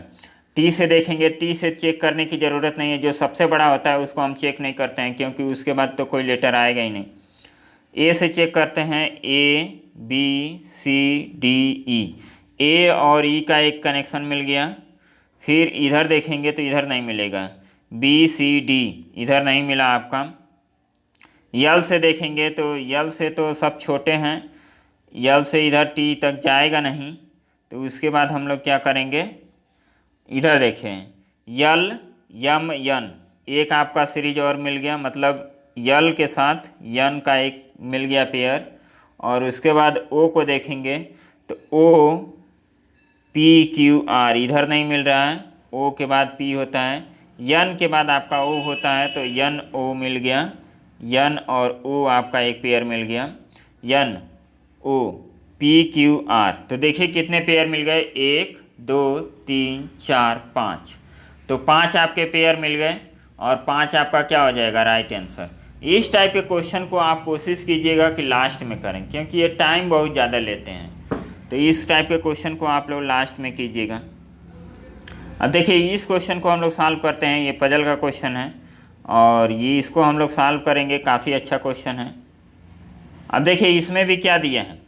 टी से देखेंगे, टी से चेक करने की ज़रूरत नहीं है, जो सबसे बड़ा होता है उसको हम चेक नहीं करते हैं क्योंकि उसके बाद तो कोई लेटर आएगा ही नहीं। ए से चेक करते हैं, ए बी सी डी ई, ए और ई का एक कनेक्शन मिल गया। फिर इधर देखेंगे तो इधर नहीं मिलेगा, बी सी डी इधर नहीं मिला आपका। यल से देखेंगे तो यल से तो सब छोटे हैं, यल से इधर टी तक जाएगा नहीं, तो उसके बाद हम लोग क्या करेंगे, इधर देखें यल यम यन, एक आपका सीरीज और मिल गया, मतलब यल के साथ यन का एक मिल गया पेयर। और उसके बाद ओ को देखेंगे तो ओ पी क्यू आर इधर नहीं मिल रहा है, ओ के बाद पी होता है, यन के बाद आपका ओ होता है, तो यन ओ मिल गया, यन और ओ आपका एक पेयर मिल गया, यन ओ पी क्यू आर। तो देखिए कितने पेयर मिल गए, 1 2 3 4 5, तो 5 आपके पेयर मिल गए, और 5 आपका क्या हो जाएगा, राइट आंसर। इस टाइप के क्वेश्चन को आप कोशिश कीजिएगा कि लास्ट में करें, क्योंकि ये टाइम बहुत ज़्यादा लेते हैं, तो इस टाइप के क्वेश्चन को आप लोग लास्ट में कीजिएगा। अब देखिए इस क्वेश्चन को हम लोग सॉल्व करते हैं, ये पजल का क्वेश्चन है और ये इसको हम लोग सॉल्व करेंगे, काफ़ी अच्छा क्वेश्चन है। अब देखिए इसमें भी क्या दिया है,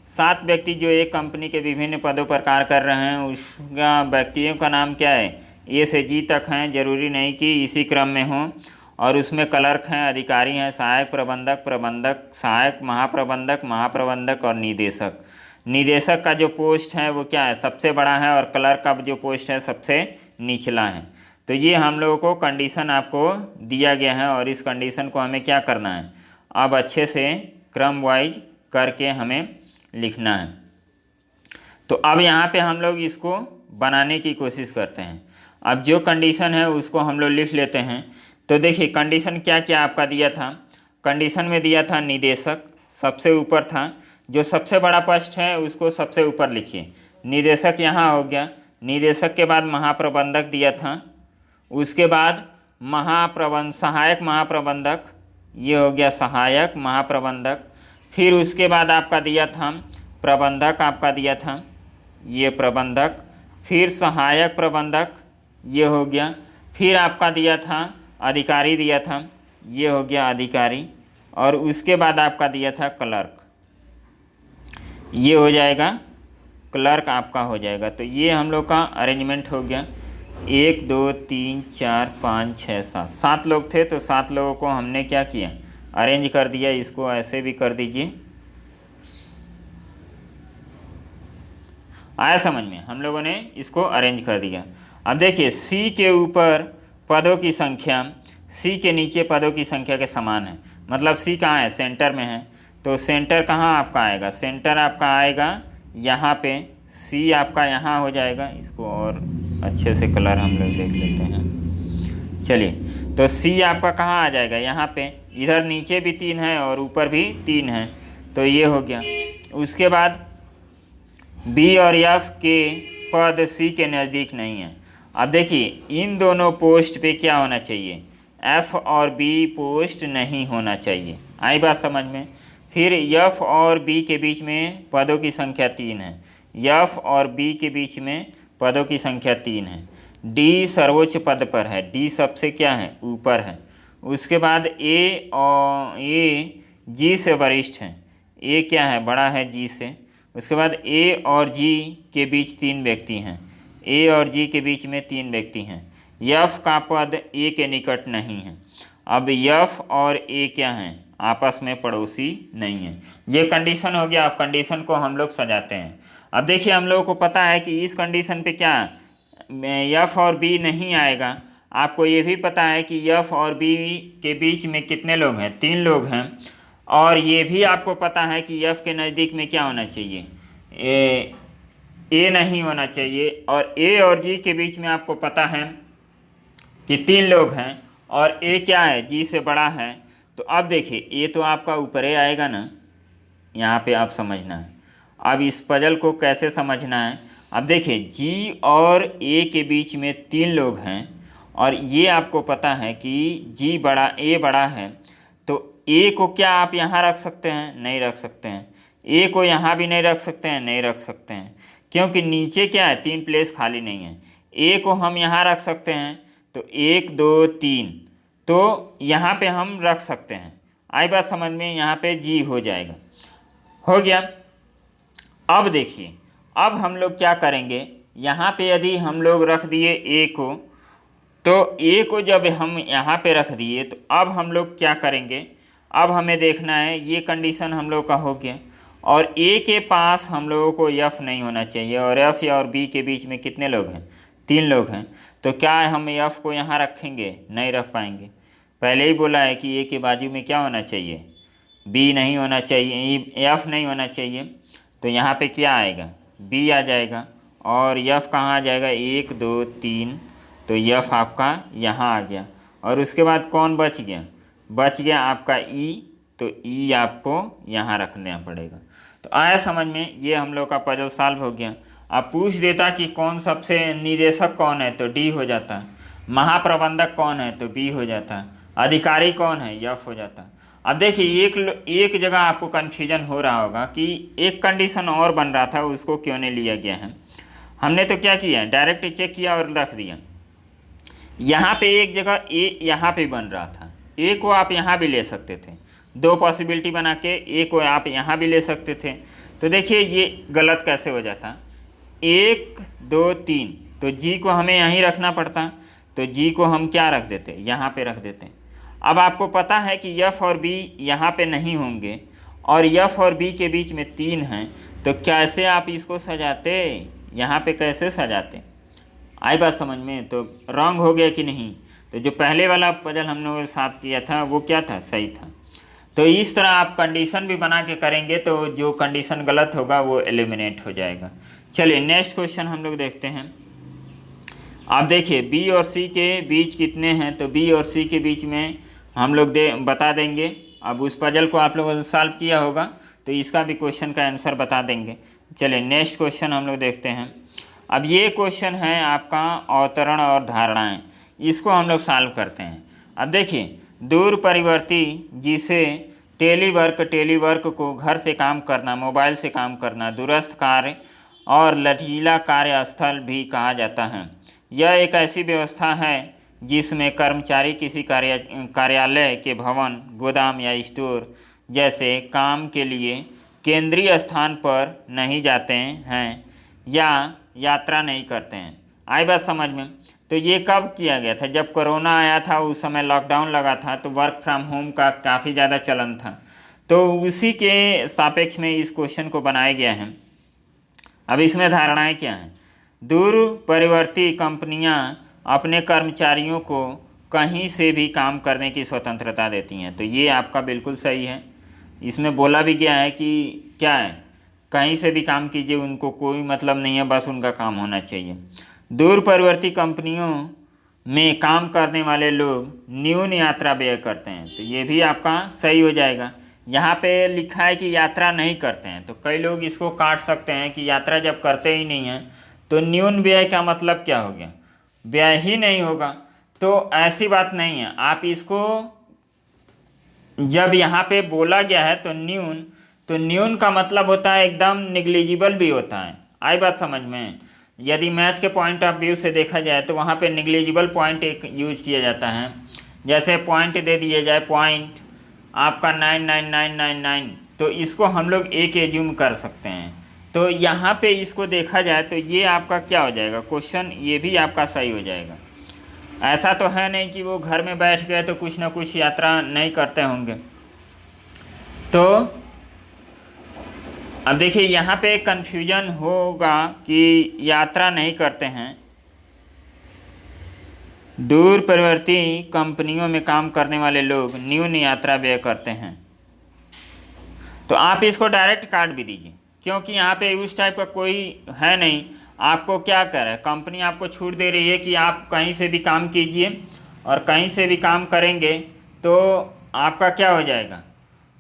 7 व्यक्ति जो एक कंपनी के विभिन्न पदों पर कार्य कर रहे हैं, उसका व्यक्तियों का नाम क्या है, ए से जी तक हैं, जरूरी नहीं कि इसी क्रम में हो, और उसमें क्लर्क हैं, अधिकारी हैं, सहायक प्रबंधक, प्रबंधक, सहायक महाप्रबंधक, महाप्रबंधक और निदेशक। निदेशक का जो पोस्ट है वो क्या है, सबसे बड़ा है, और क्लर्क का जो पोस्ट है सबसे निचला है। तो ये हम लोगों को कंडीशन आपको दिया गया है, और इस कंडीशन को हमें क्या करना है, अब अच्छे से क्रम वाइज करके हमें लिखना है। तो अब यहाँ पे हम लोग इसको बनाने की कोशिश करते हैं। अब जो कंडीशन है उसको हम लोग लिख लेते हैं। तो देखिए कंडीशन क्या क्या आपका दिया था। कंडीशन में दिया था निदेशक सबसे ऊपर था, जो सबसे बड़ा पृष्ठ है उसको सबसे ऊपर लिखिए। निदेशक यहाँ हो गया। निदेशक के बाद महाप्रबंधक दिया था, उसके बाद सहायक महाप्रबंधक, ये हो गया सहायक महाप्रबंधक। फिर उसके बाद आपका दिया था प्रबंधक, आपका दिया था ये प्रबंधक। फिर सहायक प्रबंधक, ये हो गया। फिर आपका दिया था अधिकारी, दिया था ये हो गया अधिकारी। और उसके बाद आपका दिया था क्लर्क, ये हो जाएगा क्लर्क आपका हो जाएगा। तो ये हम लोग का अरेंजमेंट हो गया। 1 2 3 4 5 6 7, 7 लोग थे तो 7 लोगों को हमने क्या किया, अरेंज कर दिया। इसको ऐसे भी कर दीजिए, आया समझ में। हम लोगों ने इसको अरेंज कर दिया। अब देखिए सी के ऊपर पदों की संख्या सी के नीचे पदों की संख्या के समान है। मतलब सी कहाँ है, सेंटर में है। तो सेंटर कहाँ आपका आएगा, सेंटर आपका आएगा यहाँ पे। सी आपका यहाँ हो जाएगा। इसको और अच्छे से कलर हम लोग देख लेते हैं। चलिए, तो सी आपका कहाँ आ जाएगा, यहाँ पे। इधर नीचे भी 3 है और ऊपर भी 3 है, तो ये हो गया। उसके बाद बी और एफ के पद सी के नज़दीक नहीं है। अब देखिए इन दोनों पोस्ट पे क्या होना चाहिए, एफ और बी पोस्ट नहीं होना चाहिए। आई बात समझ में। फिर एफ और बी के बीच में पदों की संख्या 3 है। एफ और बी के बीच में पदों की संख्या 3 है। डी सर्वोच्च पद पर है, डी सबसे क्या है, ऊपर है। उसके बाद ए और ए जी से वरिष्ठ है, ए क्या है, बड़ा है जी से। उसके बाद ए और जी के बीच 3 व्यक्ति हैं, ए और जी के बीच में 3 व्यक्ति हैं। यफ का पद ए के निकट नहीं है। अब यफ और ए क्या हैं, आपस में पड़ोसी नहीं है। ये कंडीशन हो गया। अब कंडीशन को हम लोग सजाते हैं। अब देखिए हम लोगों को पता है कि इस कंडीशन पे क्या यफ और बी नहीं आएगा। आपको ये भी पता है कि यफ और बी के बीच में कितने लोग हैं, 3 लोग हैं। और ये भी आपको पता है कि यफ के नज़दीक में क्या होना चाहिए, ए नहीं होना चाहिए। और ए और जी के बीच में आपको पता है कि 3 लोग हैं और ए क्या है, जी से बड़ा है। तो अब देखिए ए तो आपका ऊपर आएगा ना, यहाँ पे आप समझना है। अब इस पजल को कैसे समझना है। अब देखिए जी और ए के बीच में 3 लोग हैं और ये आपको पता है कि जी बड़ा, ए बड़ा है। तो ए को क्या आप यहाँ रख सकते हैं, नहीं रख सकते हैं। ए को यहाँ भी नहीं रख सकते हैं, नहीं रख सकते हैं, क्योंकि नीचे क्या है, 3 प्लेस खाली नहीं है। ए को हम यहाँ रख सकते हैं, तो 1 2 3, तो यहाँ पे हम रख सकते हैं। आई बात समझ में। यहाँ पे जी हो जाएगा, हो गया। अब देखिए अब हम लोग क्या करेंगे, यहाँ पे यदि हम लोग रख दिए ए को, तो ए को जब हम यहाँ पे रख दिए तो अब हम लोग क्या करेंगे, अब हमें देखना है। ये कंडीशन हम लोग का हो गया। और ए के पास हम लोगों को एफ नहीं होना चाहिए। और एफ और बी के बीच में कितने लोग हैं, 3 लोग हैं। तो क्या हम एफ को यहाँ रखेंगे, नहीं रख पाएंगे। पहले ही बोला है कि ए के बाजू में क्या होना चाहिए, बी नहीं होना चाहिए, एफ नहीं होना चाहिए। तो यहाँ पे क्या आएगा, बी आ जाएगा। और एफ कहाँ आ जाएगा, 1 2 3, तो एफ आपका यहाँ आ गया। और उसके बाद कौन बच गया, बच गया आपका ई। तो ई आपको यहाँ रखना पड़ेगा। तो आया समझ में। ये हम लोग का पजल सॉल्व हो गया। अब पूछ देता कि कौन सबसे निदेशक कौन है, तो डी हो जाता। महाप्रबंधक कौन है, तो बी हो जाता। अधिकारी कौन है, एफ हो जाता। अब देखिए एक जगह आपको कन्फ्यूजन हो रहा होगा कि एक कंडीशन और बन रहा था, उसको क्यों नहीं लिया गया है। हमने तो क्या किया, डायरेक्ट चेक किया और रख दिया। यहाँ पे एक जगह ए यहाँ पे बन रहा था, ए को आप यहाँ भी ले सकते थे। 2 पॉसिबिलिटी बना के ए को आप यहाँ भी ले सकते थे। तो देखिए ये गलत कैसे हो जाता, 1 2 3, तो जी को हमें यहीं रखना पड़ता। तो जी को हम क्या रख देते, यहाँ पे रख देते। अब आपको पता है कि एफ और बी यहाँ पे नहीं होंगे और एफ और बी के बीच में 3 हैं। तो कैसे आप इसको सजाते, यहाँ पे कैसे सजाते, आई बात समझ में। तो रॉन्ग हो गया कि नहीं। तो जो पहले वाला पजल हमने साफ किया था वो क्या था, सही था। तो इस तरह आप कंडीशन भी बना के करेंगे तो जो कंडीशन गलत होगा वो एलिमिनेट हो जाएगा। चलिए नेक्स्ट क्वेश्चन हम लोग देखते हैं। आप देखिए बी और सी के बीच कितने हैं, तो बी और सी के बीच में हम लोग बता देंगे। अब उस पजल को आप लोगों ने सॉल्व किया होगा तो इसका भी क्वेश्चन का आंसर बता देंगे। चलिए नेक्स्ट क्वेश्चन हम लोग देखते हैं। अब ये क्वेश्चन है आपका अवतरण और धारणाएं, इसको हम लोग सॉल्व करते हैं। अब देखिए दूर परिवर्ती जिसे टेलीवर्क को घर से काम करना, मोबाइल से काम करना, दूरस्थ कार्य और लचीला कार्यस्थल भी कहा जाता है। यह एक ऐसी व्यवस्था है जिसमें कर्मचारी किसी कार्यालय के भवन, गोदाम या स्टोर जैसे काम के लिए केंद्रीय स्थान पर नहीं जाते हैं या यात्रा नहीं करते हैं। आई बात समझ में? तो ये कब किया गया था? जब कोरोना आया था, उस समय लॉकडाउन लगा था तो वर्क फ्रॉम होम का काफ़ी ज़्यादा चलन था, तो उसी के सापेक्ष में इस क्वेश्चन को बनाया गया है। अब इसमें धारणाएं क्या हैं? दूर परिवर्ती कंपनियां अपने कर्मचारियों को कहीं से भी काम करने की स्वतंत्रता देती हैं, तो ये आपका बिल्कुल सही है। इसमें बोला भी गया है कि क्या है, कहीं से भी काम कीजिए, उनको कोई मतलब नहीं है, बस उनका काम होना चाहिए। दूर परिवर्ती कंपनियों में काम करने वाले लोग न्यून यात्रा व्यय करते हैं, तो ये भी आपका सही हो जाएगा। यहाँ पे लिखा है कि यात्रा नहीं करते हैं, तो कई लोग इसको काट सकते हैं कि यात्रा जब करते ही नहीं हैं तो न्यून व्यय का मतलब क्या हो गया? व्यय ही नहीं होगा। तो ऐसी बात नहीं है, आप इसको जब यहाँ पे बोला गया है तो न्यून का मतलब होता है एकदम निग्लिजिबल भी होता है। आई बात समझ में? यदि मैथ के पॉइंट ऑफ व्यू से देखा जाए तो वहाँ पे निग्लिजिबल पॉइंट एक यूज किया जाता है। जैसे पॉइंट दे दिया जाए, पॉइंट आपका 99999, तो इसको हम लोग एक एज्यूम कर सकते हैं। तो यहाँ पे इसको देखा जाए तो ये आपका क्या हो जाएगा क्वेश्चन, ये भी आपका सही हो जाएगा। ऐसा तो है नहीं कि वो घर में बैठ गए तो कुछ ना कुछ यात्रा नहीं करते होंगे। तो अब देखिए यहाँ पे कन्फ्यूजन होगा कि यात्रा नहीं करते हैं, दूर परिवर्ती कंपनियों में काम करने वाले लोग न्यून यात्रा व्यय करते हैं, तो आप इसको डायरेक्ट काट भी दीजिए क्योंकि यहाँ पे उस टाइप का कोई है नहीं। आपको क्या कर रहा है, कंपनी आपको छूट दे रही है कि आप कहीं से भी काम कीजिए, और कहीं से भी काम करेंगे तो आपका क्या हो जाएगा,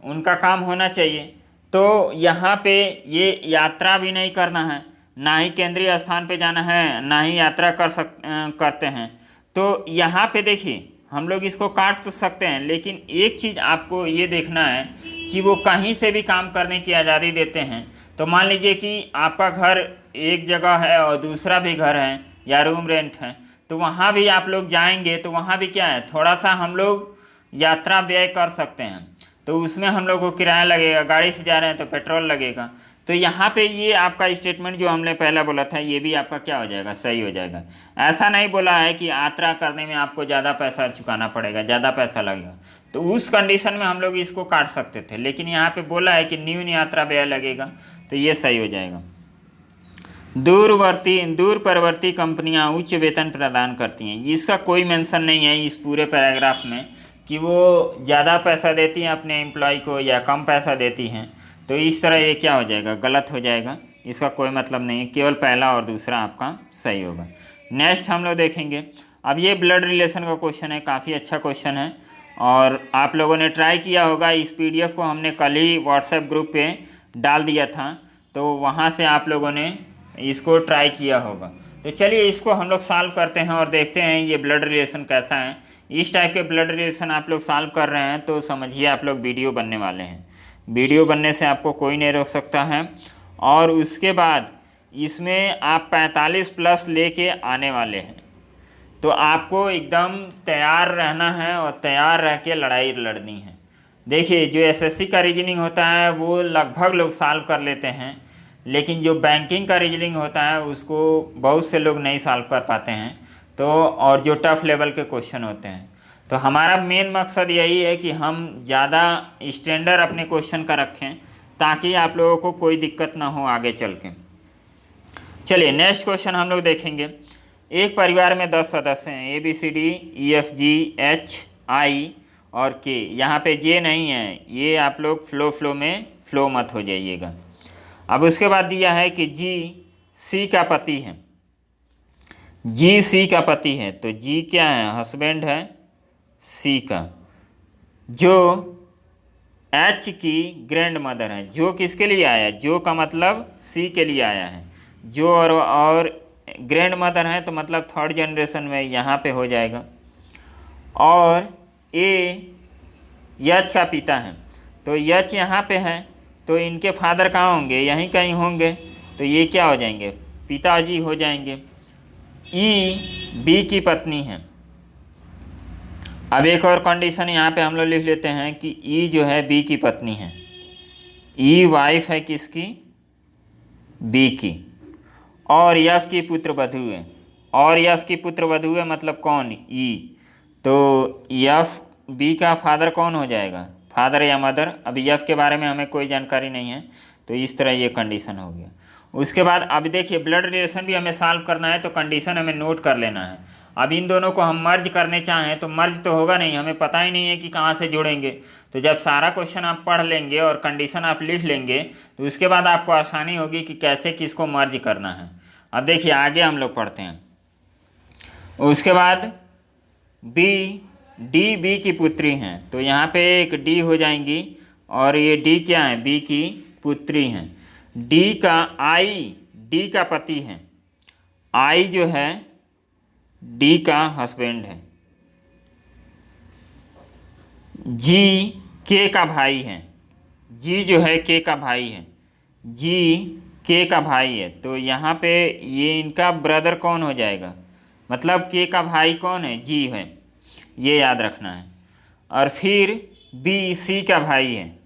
उनका काम होना चाहिए। तो यहाँ पे ये यात्रा भी नहीं करना है, ना ही केंद्रीय स्थान पे जाना है, ना ही यात्रा करते हैं। तो यहाँ पे देखिए हम लोग इसको काट तो सकते हैं, लेकिन एक चीज़ आपको ये देखना है कि वो कहीं से भी काम करने की आज़ादी देते हैं। तो मान लीजिए कि आपका घर एक जगह है और दूसरा भी घर है या रूम रेंट है, तो वहाँ भी आप लोग जाएंगे तो वहाँ भी क्या है, थोड़ा सा हम लोग यात्रा व्यय कर सकते हैं। तो उसमें हम लोग को किराया लगेगा, गाड़ी से जा रहे हैं तो पेट्रोल लगेगा। तो यहाँ पे ये आपका स्टेटमेंट जो हमने पहला बोला था ये भी आपका क्या हो जाएगा, सही हो जाएगा। ऐसा नहीं बोला है कि यात्रा करने में आपको ज़्यादा पैसा चुकाना पड़ेगा, ज़्यादा पैसा लगेगा, तो उस कंडीशन में हम लोग इसको काट सकते थे, लेकिन यहाँ पे बोला है कि न्यून यात्रा व्यय लगेगा, तो ये सही हो जाएगा। दूर परिवर्ती कंपनियां उच्च वेतन प्रदान करती हैं, इसका कोई मेंशन नहीं है इस पूरे पैराग्राफ में कि वो ज़्यादा पैसा देती हैं अपने एम्प्लॉय को या कम पैसा देती हैं। तो इस तरह ये क्या हो जाएगा, गलत हो जाएगा, इसका कोई मतलब नहीं है, केवल पहला और दूसरा आपका सही होगा। नेक्स्ट हम लोग देखेंगे। अब ये ब्लड रिलेशन का क्वेश्चन है, काफ़ी अच्छा क्वेश्चन है और आप लोगों ने ट्राई किया होगा। इस PDF को हमने कल ही व्हाट्सएप ग्रुप पे डाल दिया था, तो वहाँ से आप लोगों ने इसको ट्राई किया होगा। तो चलिए इसको हम लोग सॉल्व करते हैं और देखते हैं ये ब्लड रिलेशन कैसा है। इस टाइप के ब्लड रिलेशन आप लोग सॉल्व कर रहे हैं तो समझिए आप लोग वीडियो बनने वाले हैं, वीडियो बनने से आपको कोई नहीं रोक सकता है। और उसके बाद इसमें आप 45+ लेके आने वाले हैं, तो आपको एकदम तैयार रहना है और तैयार रह के लड़ाई लड़नी है। देखिए जो SSC का रीजनिंग होता है वो लगभग लोग सॉल्व कर लेते हैं, लेकिन जो बैंकिंग का रीजनिंग होता है उसको बहुत से लोग नहीं सॉल्व कर पाते हैं। तो और जो टफ लेवल के क्वेश्चन होते हैं, तो हमारा मेन मकसद यही है कि हम ज़्यादा स्टैंडर्ड अपने क्वेश्चन का रखें ताकि आप लोगों को कोई दिक्कत ना हो आगे चल के। चलिए नेक्स्ट क्वेश्चन हम लोग देखेंगे। एक परिवार में 10 सदस्य हैं, ABCD EFG HI और के, यहाँ पे जे नहीं है, ये आप लोग फ्लो में फ्लो मत हो जाइएगा। अब उसके बाद दिया है कि जी सी का पति है, जी सी का पति है, तो जी क्या है, हस्बैंड है सी का, जो एच की ग्रैंड मदर है। जो किसके लिए आया है, जो का मतलब सी के लिए आया है, जो और ग्रैंड मदर है तो मतलब थर्ड जनरेशन में यहाँ पे हो जाएगा। और ए यच का पिता है, तो यच यहाँ पे है, तो इनके फादर कहाँ होंगे, यहीं कहीं होंगे, तो ये क्या हो जाएंगे, पिताजी हो जाएंगे। ई बी की पत्नी है। अब एक और कंडीशन यहाँ पे हम लोग लिख लेते हैं कि ई जो है बी की पत्नी है, ई वाइफ है किसकी, बी की, और यफ की पुत्र वधू है, और यफ की पुत्र वधू है मतलब कौन, ई, तो यफ बी का फादर कौन हो जाएगा, फादर या मदर। अभी यफ के बारे में हमें कोई जानकारी नहीं है, तो इस तरह ये कंडीशन हो गया। उसके बाद अब देखिए ब्लड रिलेशन भी हमें सॉल्व करना है, तो कंडीशन हमें नोट कर लेना है। अब इन दोनों को हम मर्ज करने चाहें तो मर्ज तो होगा नहीं, हमें पता ही नहीं है कि कहाँ से जोड़ेंगे। तो जब सारा क्वेश्चन आप पढ़ लेंगे और कंडीशन आप लिख लेंगे तो उसके बाद आपको आसानी होगी कि कैसे किसको मर्ज करना है। अब देखिए आगे हम लोग पढ़ते हैं। उसके बाद बी डी बी की पुत्री हैं, तो यहाँ पे एक डी हो जाएंगी, और ये डी क्या है, बी की पुत्री हैं। डी का आई डी का पति है, आई जो है डी का हस्बैंड है। जी के का भाई है, जी जो है के का भाई है, जी के का भाई है, तो यहाँ पे ये इनका ब्रदर कौन हो जाएगा, मतलब के का भाई कौन है, जी है, ये याद रखना है। और फिर बी सी का भाई है।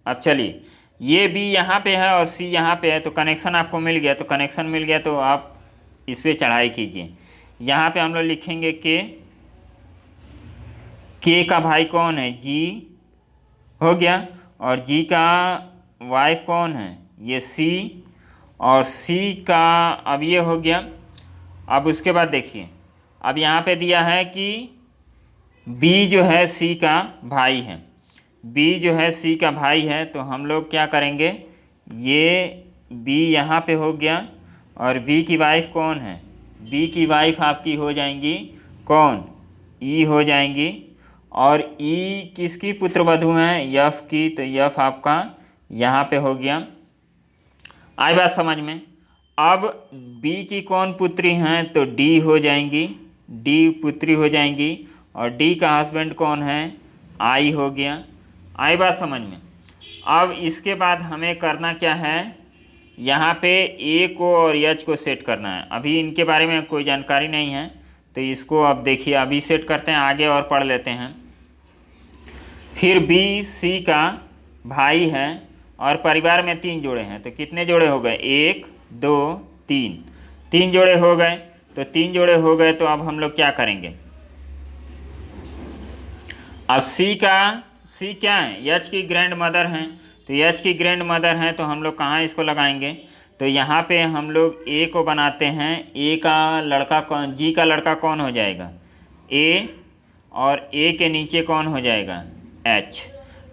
अब चलिए ये बी यहाँ पे है और सी यहाँ पे है, तो कनेक्शन आपको मिल गया, तो कनेक्शन मिल गया तो आप इस पर चढ़ाई कीजिए। यहाँ पे हम लोग लिखेंगे के का भाई कौन है, जी हो गया, और जी का वाइफ कौन है, ये सी, और सी का अब ये हो गया। अब उसके बाद देखिए अब यहाँ पे दिया है कि बी जो है सी का भाई है, बी जो है सी का भाई है, तो हम लोग क्या करेंगे, ये बी यहाँ पे हो गया, और बी की वाइफ कौन है, बी की वाइफ आपकी हो जाएंगी कौन, ई हो जाएंगी, और ई किसकी पुत्रवधू हैं, यफ की, तो यफ आपका यहाँ पे हो गया। आई बात समझ में। अब बी की कौन पुत्री हैं, तो डी हो जाएंगी, डी पुत्री हो जाएंगी, और डी का हस्बैंड कौन है, आई हो गया। आई बात समझ में। अब इसके बाद हमें करना क्या है, यहाँ पे ए को और एच को सेट करना है। अभी इनके बारे में कोई जानकारी नहीं है, तो इसको अब देखिए अभी सेट करते हैं, आगे और पढ़ लेते हैं। फिर बी सी का भाई है और परिवार में 3 जोड़े हैं, तो कितने जोड़े हो गए, 1 2 3, 3 जोड़े हो गए। तो 3 जोड़े हो गए तो अब हम लोग क्या करेंगे, अब सी क्या है, एच की ग्रैंड मदर हैं, तो एच की ग्रैंड मदर हैं, तो हम लोग कहाँ इसको लगाएंगे, तो यहाँ पे हम लोग ए को बनाते हैं, ए का लड़का कौन, जी का लड़का कौन हो जाएगा, ए, और ए के नीचे कौन हो जाएगा, एच।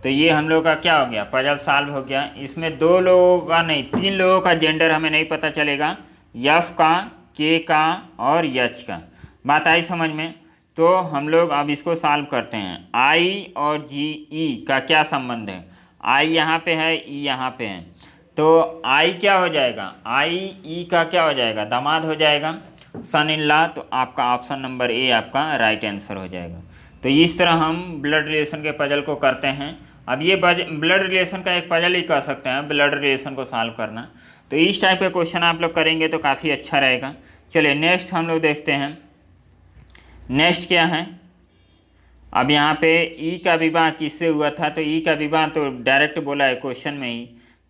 तो ये हम लोग का क्या हो गया, पजल सॉल्व हो गया। इसमें 2 लोगों का नहीं 3 लोगों का जेंडर हमें नहीं पता चलेगा, यफ का, के का और एच का। बात आई समझ में। तो हम लोग अब इसको सॉल्व करते हैं। आई और जी ई का क्या संबंध है, आई यहाँ पे है, ई यहाँ पे है, तो आई क्या हो जाएगा, आई ई का क्या हो जाएगा, दामाद हो जाएगा, सन इन लॉ। तो आपका ऑप्शन नंबर ए आपका राइट आंसर हो जाएगा। तो इस तरह हम ब्लड रिलेशन के पजल को करते हैं। अब ये ब्लड रिलेशन का एक पजल ही कर सकते हैं, ब्लड रिलेशन को सॉल्व करना। तो इस टाइप के क्वेश्चन आप लोग करेंगे तो काफ़ी अच्छा रहेगा। चलिए नेक्स्ट हम लोग देखते हैं। नेक्स्ट क्या है, अब यहाँ पे ई का विवाह किससे हुआ था, तो ई का विवाह तो डायरेक्ट बोला है क्वेश्चन में ही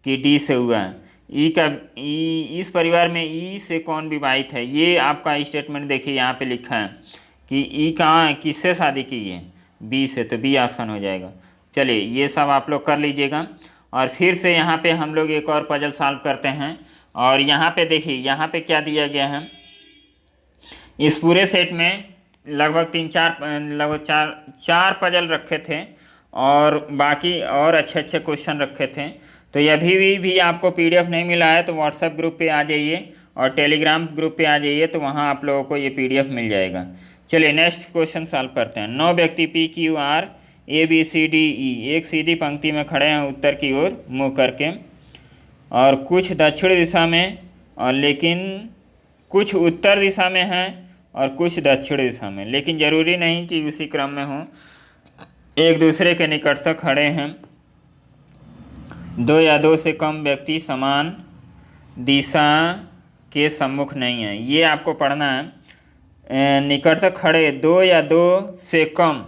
कि डी से हुआ है। इस परिवार में ई से कौन विवाहित है, ये आपका स्टेटमेंट देखिए यहाँ पे लिखा है कि ई कहाँ किससे शादी की है, बी से, तो बी ऑप्शन हो जाएगा। चलिए ये सब आप लोग कर लीजिएगा। और फिर से यहाँ पे हम लोग एक और पजल सॉल्व करते हैं। और यहाँ पे देखिए यहाँ पे क्या दिया गया है, इस पूरे सेट में लगभग चार पजल रखे थे और बाकी और अच्छे अच्छे क्वेश्चन रखे थे। तो ये अभी भी आपको पीडीएफ नहीं मिला है तो व्हाट्सएप ग्रुप पे आ जाइए और टेलीग्राम ग्रुप पे आ जाइए, तो वहाँ आप लोगों को ये पीडीएफ मिल जाएगा। चलिए नेक्स्ट क्वेश्चन सॉल्व करते हैं। 9 व्यक्ति PQR ABCDE एक सीधी पंक्ति में खड़े हैं उत्तर की ओर मुँह करके, और कुछ दक्षिण दिशा में और लेकिन कुछ उत्तर दिशा में हैं और कुछ दक्षिण दिशा में, लेकिन ज़रूरी नहीं कि उसी क्रम में हों, एक दूसरे के निकटतम खड़े हैं। 2 या 2 से कम व्यक्ति समान दिशा के सम्मुख नहीं है, ये आपको पढ़ना है। निकटतम खड़े 2 या 2 से कम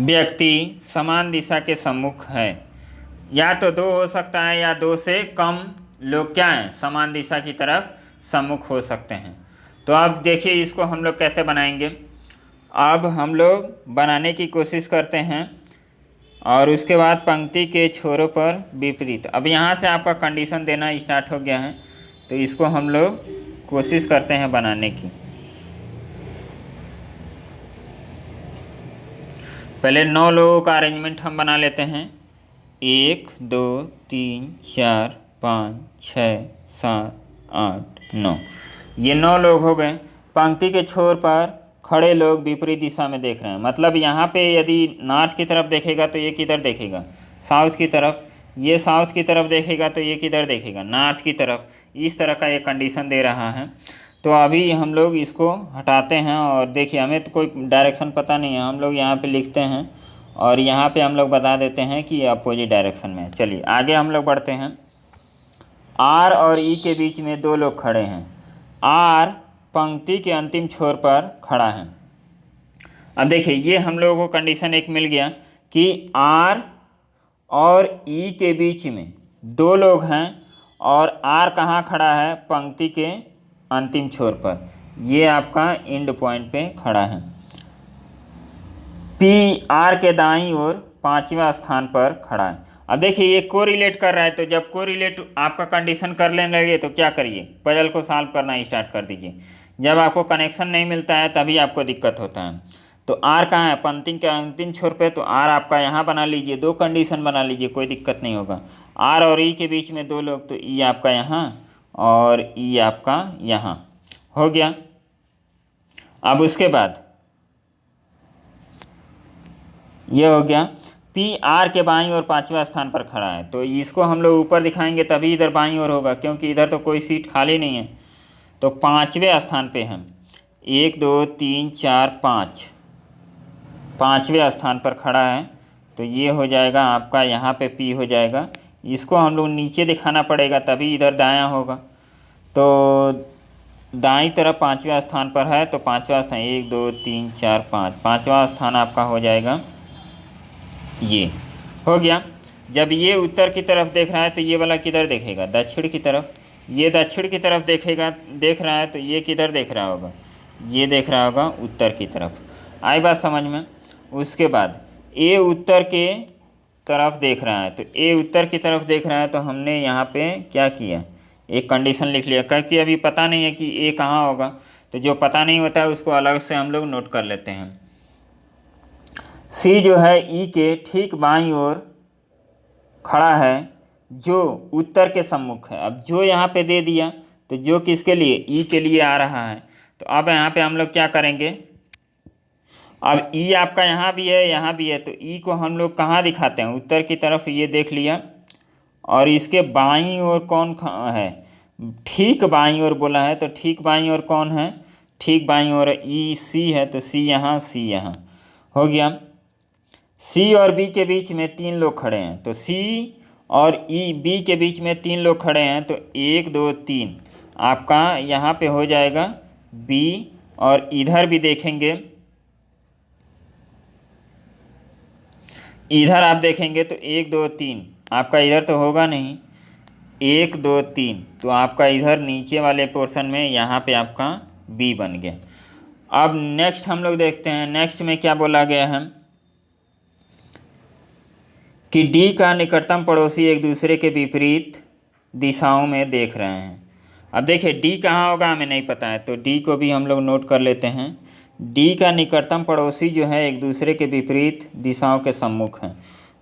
व्यक्ति समान दिशा के सम्मुख है, या तो 2 हो सकता है या 2 से कम लोग क्या हैं, समान दिशा की तरफ सम्मुख हो सकते हैं। तो अब देखिए इसको हम लोग कैसे बनाएंगे। अब हम लोग बनाने की कोशिश करते हैं और उसके बाद पंक्ति के छोरों पर विपरीत। अब यहाँ से आपका कंडीशन देना स्टार्ट हो गया है, तो इसको हम लोग कोशिश करते हैं बनाने की। पहले 9 लोगों का अरेंजमेंट हम बना लेते हैं। 1 2 3 4 5 6 7 8 9, ये 9 लोग हो गए। पंक्ति के छोर पर खड़े लोग विपरीत दिशा में देख रहे हैं, मतलब यहाँ पे यदि नॉर्थ की तरफ देखेगा तो ये किधर देखेगा, साउथ की तरफ। ये साउथ की तरफ देखेगा तो ये किधर देखेगा, नॉर्थ की तरफ। इस तरह का ये कंडीशन दे रहा है। तो अभी हम लोग इसको हटाते हैं और देखिए हमें तो कोई डायरेक्शन पता नहीं है, हम लोग यहाँ पे लिखते हैं और यहाँ पे हम लोग बता देते हैं कि ये अपोजिट डायरेक्शन में है। चलिए आगे हम लोग बढ़ते हैं। आर और ई के बीच में 2 लोग खड़े हैं। आर पंक्ति के अंतिम छोर पर खड़ा है। अब देखिए ये हम लोगों को कंडीशन एक मिल गया कि आर और ई के बीच में 2 लोग हैं और आर कहाँ खड़ा है, पंक्ति के अंतिम छोर पर, ये आपका एंड पॉइंट पे खड़ा है। पी आर के दाईं ओर 5वें स्थान पर खड़ा है। अब देखिए ये कोरिलेट कर रहा है, तो जब कोरिलेट आपका कंडीशन कर लेने लगे तो क्या करिए, पजल को सॉल्व करना स्टार्ट कर दीजिए। जब आपको कनेक्शन नहीं मिलता है तभी आपको दिक्कत होता है। तो आर कहाँ है, पंक्ति के अंतिम छोर पे, तो आर आपका यहाँ बना लीजिए, 2 कंडीशन बना लीजिए, कोई दिक्कत नहीं होगा। आर और ई के बीच में 2 लोग, तो ई आपका यहाँ और ई आपका यहाँ हो गया। अब उसके बाद ये हो गया। पी आर के बाईं ओर 5वें स्थान पर खड़ा है, तो इसको हम लोग ऊपर दिखाएंगे तभी इधर बाईं ओर होगा, क्योंकि इधर तो कोई सीट खाली नहीं है। तो 5वें स्थान पे हम 1 2 3 4 5 5वें स्थान पर खड़ा है, तो ये हो जाएगा आपका, यहाँ पे पी हो जाएगा। इसको हम लोग नीचे दिखाना पड़ेगा तभी इधर दायां होगा। तो दाईं तरफ 5वें स्थान पर है, तो 5वां स्थान 1 2 3 4 5, 5वां स्थान आपका हो जाएगा, ये हो गया। जब ये उत्तर की तरफ देख रहा है तो ये वाला किधर देखेगा, दक्षिण की तरफ। ये दक्षिण की तरफ देख रहा है तो ये किधर देख रहा होगा, ये देख रहा होगा उत्तर की तरफ। आई बात समझ में। उसके बाद ए उत्तर के तरफ देख रहा है, तो ए उत्तर की तरफ देख रहा है, तो हमने यहाँ पे क्या किया, एक कंडीशन लिख लिया, क्योंकि अभी पता नहीं है कि ए कहाँ होगा। तो जो पता नहीं होता है उसको अलग से हम लोग नोट कर लेते हैं। सी जो है ई के ठीक बाईं ओर खड़ा है, जो उत्तर के सम्मुख है। अब जो यहाँ पे दे दिया, तो जो किसके लिए, ई के लिए आ रहा है। तो अब यहाँ पे हम लोग क्या करेंगे, अब ई आपका यहाँ भी है यहाँ भी है, तो ई को हम लोग कहाँ दिखाते हैं, उत्तर की तरफ, ये देख लिया। और इसके बाईं ओर कौन है, ठीक बाईं ओर बोला है, तो ठीक बाईं ओर कौन है, ठीक बाईं ओर ई सी है, तो सी यहाँ हो गया। सी और बी के बीच में 3 लोग खड़े हैं, तो सी और ई बी के बीच में 3 लोग खड़े हैं, तो 1 2 3 आपका यहाँ पे हो जाएगा बी। और इधर भी देखेंगे, इधर आप देखेंगे तो 1 2 3 आपका इधर तो होगा नहीं, 1 2 3, तो आपका इधर नीचे वाले पोर्शन में यहाँ पे आपका बी बन गया। अब नेक्स्ट हम लोग देखते हैं, नेक्स्ट में क्या बोला गया है कि डी का निकटतम पड़ोसी एक दूसरे के विपरीत दिशाओं में देख रहे हैं। अब देखिए डी कहाँ होगा हमें नहीं पता है, तो डी को भी हम लोग नोट कर लेते हैं। डी का निकटतम पड़ोसी जो है एक दूसरे के विपरीत दिशाओं के सम्मुख हैं।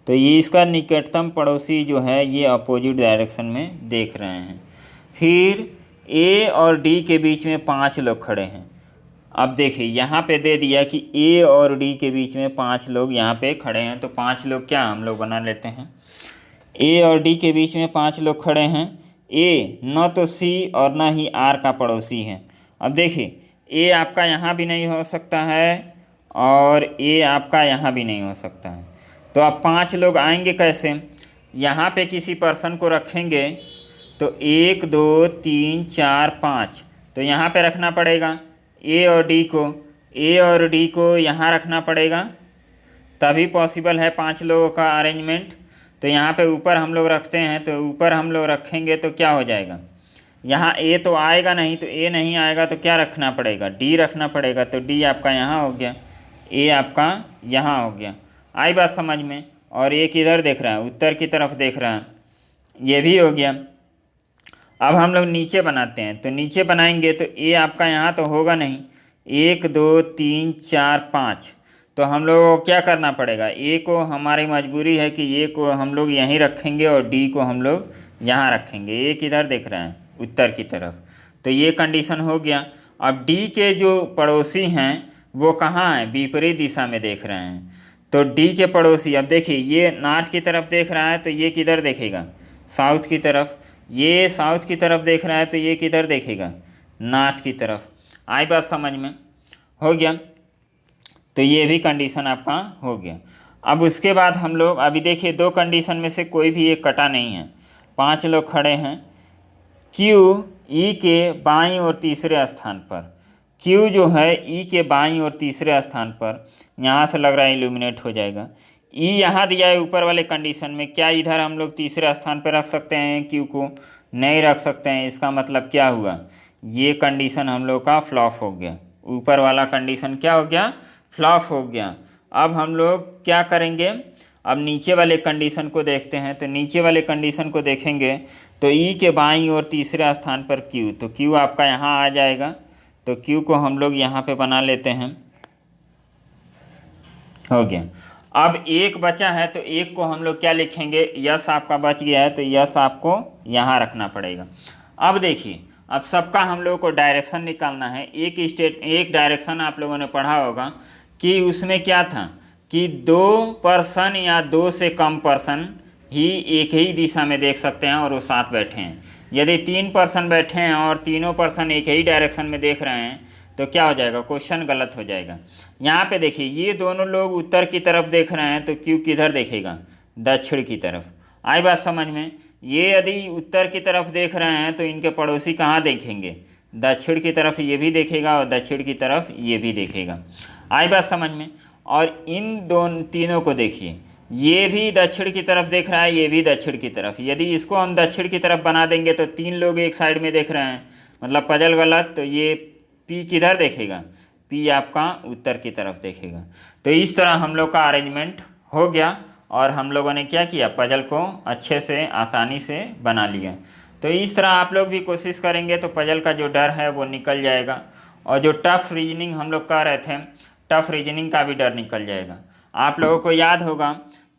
तो ये इसका निकटतम पड़ोसी जो है ये अपोजिट डायरेक्शन में देख रहे हैं। फिर ए और डी के बीच में 5 लोग खड़े हैं। अब देखिए यहाँ पे दे दिया कि ए और डी के बीच में 5 लोग यहाँ पे खड़े हैं। तो 5 लोग क्या हम लोग बना लेते हैं, ए और डी के बीच में 5 लोग खड़े हैं। ए न तो सी और न ही आर का पड़ोसी है। अब देखिए ए आपका यहाँ भी नहीं हो सकता है और ए आपका यहाँ भी नहीं हो सकता है। तो अब 5 लोग आएंगे कैसे, यहाँ पे किसी पर्सन को रखेंगे तो 1 2 3 4 5, तो यहाँ पे रखना पड़ेगा ए और डी को यहाँ रखना पड़ेगा, तभी पॉसिबल है 5 लोगों का अरेंजमेंट। तो यहाँ पे ऊपर हम लोग रखते हैं, तो ऊपर हम लोग रखेंगे तो क्या हो जाएगा, यहाँ ए तो आएगा नहीं, तो ए नहीं आएगा तो क्या रखना पड़ेगा, डी रखना पड़ेगा। तो डी आपका यहाँ हो गया, ए आपका यहाँ हो गया। आई बात समझ में। और एक इधर देख रहा है, उत्तर की तरफ देख रहा है, ये भी हो गया। अब हम लोग नीचे बनाते हैं, तो नीचे बनाएंगे तो ए आपका यहाँ तो होगा नहीं, 1 2 3 4 5, तो हम लोगों को क्या करना पड़ेगा, ए को हमारी मजबूरी है कि ए को हम लोग यहीं रखेंगे और डी को हम लोग यहाँ रखेंगे। ए किधर देख रहे हैं, उत्तर की तरफ, तो ये कंडीशन हो गया। अब डी के जो पड़ोसी हैं वो कहाँ हैं, विपरीत दिशा में देख रहे हैं। तो डी के पड़ोसी, अब देखिए ये नॉर्थ की तरफ देख रहा है तो ये किधर देखेगा, साउथ की तरफ। ये साउथ की तरफ देख रहा है तो ये किधर देखेगा, नॉर्थ की तरफ। आई बात समझ में, हो गया। तो ये भी कंडीशन आपका हो गया। अब उसके बाद हम लोग अभी देखिए 2 कंडीशन में से कोई भी एक कटा नहीं है, 5 लोग खड़े हैं। क्यू ई के बाईं और तीसरे स्थान पर, क्यू जो है ई के बाईं और तीसरे स्थान पर, यहाँ से लग रहा है इल्यूमिनेट हो जाएगा। ई यहाँ दिया है ऊपर वाले कंडीशन में, क्या इधर हम लोग तीसरे स्थान पर रख सकते हैं क्यू को, नहीं रख सकते हैं। इसका मतलब क्या हुआ, ये कंडीशन हम लोग का फ्लॉप हो गया, ऊपर वाला कंडीशन क्या हो गया, फ्लॉप हो गया। अब हम लोग क्या करेंगे, अब नीचे वाले कंडीशन को देखते हैं। तो नीचे वाले कंडीशन को देखेंगे तो ई के बाईं और तीसरे स्थान पर क्यू, तो क्यू आपका यहाँ आ जाएगा। तो क्यू को हम लोग यहाँ पे बना लेते हैं, हो गया। अब एक बचा है तो एक को हम लोग क्या लिखेंगे, यस आपका बच गया है तो यस आपको यहाँ रखना पड़ेगा। अब देखिए अब सबका हम लोगों को डायरेक्शन निकालना है। एक डायरेक्शन आप लोगों ने पढ़ा होगा कि उसमें क्या था कि 2 पर्सन या 2 से कम पर्सन ही एक ही दिशा में देख सकते हैं और वो साथ बैठे हैं। यदि 3 पर्सन बैठे हैं और तीनों पर्सन एक ही डायरेक्शन में देख रहे हैं तो क्या हो जाएगा, क्वेश्चन गलत हो जाएगा। यहाँ पे देखिए ये दोनों लोग उत्तर की तरफ देख रहे हैं तो क्यू किधर देखेगा, दक्षिण की तरफ। आई बात समझ में। ये यदि उत्तर की तरफ देख रहे हैं तो इनके पड़ोसी कहाँ देखेंगे, दक्षिण की तरफ ये भी देखेगा और दक्षिण की तरफ ये भी देखेगा। आई बात समझ में। और इन तीनों को देखिए, ये भी दक्षिण की तरफ देख रहा है, ये भी दक्षिण की तरफ। यदि इसको हम दक्षिण की तरफ बना देंगे तो 3 लोग एक साइड में देख रहे हैं, मतलब पजल गलत। तो ये पी किधर देखेगा, पी आपका उत्तर की तरफ देखेगा। तो इस तरह हम लोग का अरेंजमेंट हो गया और हम लोगों ने क्या किया, पजल को अच्छे से आसानी से बना लिया। तो इस तरह आप लोग भी कोशिश करेंगे तो पजल का जो डर है वो निकल जाएगा और जो टफ़ रीजनिंग हम लोग कर रहे थे, टफ़ रीजनिंग का भी डर निकल जाएगा। आप लोगों को याद होगा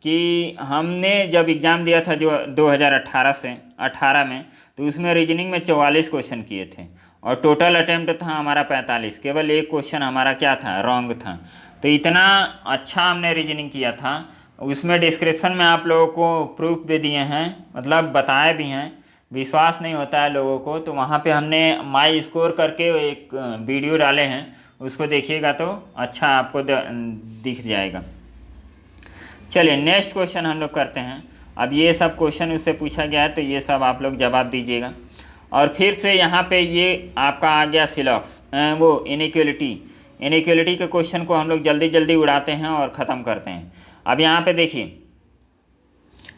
कि हमने जब एग्ज़ाम दिया था जो 2018 में, तो उसमें रीजनिंग में 44 क्वेश्चन किए थे और टोटल अटेम्प्ट था हमारा 45, केवल एक क्वेश्चन हमारा क्या था, रॉन्ग था। तो इतना अच्छा हमने रीजनिंग किया था। उसमें डिस्क्रिप्शन में आप लोगों को प्रूफ भी दिए हैं, मतलब बताए भी हैं। विश्वास नहीं होता है लोगों को तो वहाँ पे हमने माई स्कोर करके एक वीडियो डाले हैं, उसको देखिएगा तो अच्छा आपको दिख जाएगा। चलिए नेक्स्ट क्वेश्चन हम लोग करते हैं। अब ये सब क्वेश्चन उससे पूछा गया है तो ये सब आप लोग जवाब दीजिएगा। और फिर से यहाँ पे ये आपका आ गया सिलॉक्स, वो इनइक्वलिटी के क्वेश्चन को हम लोग जल्दी जल्दी उड़ाते हैं और ख़त्म करते हैं। अब यहाँ पे देखिए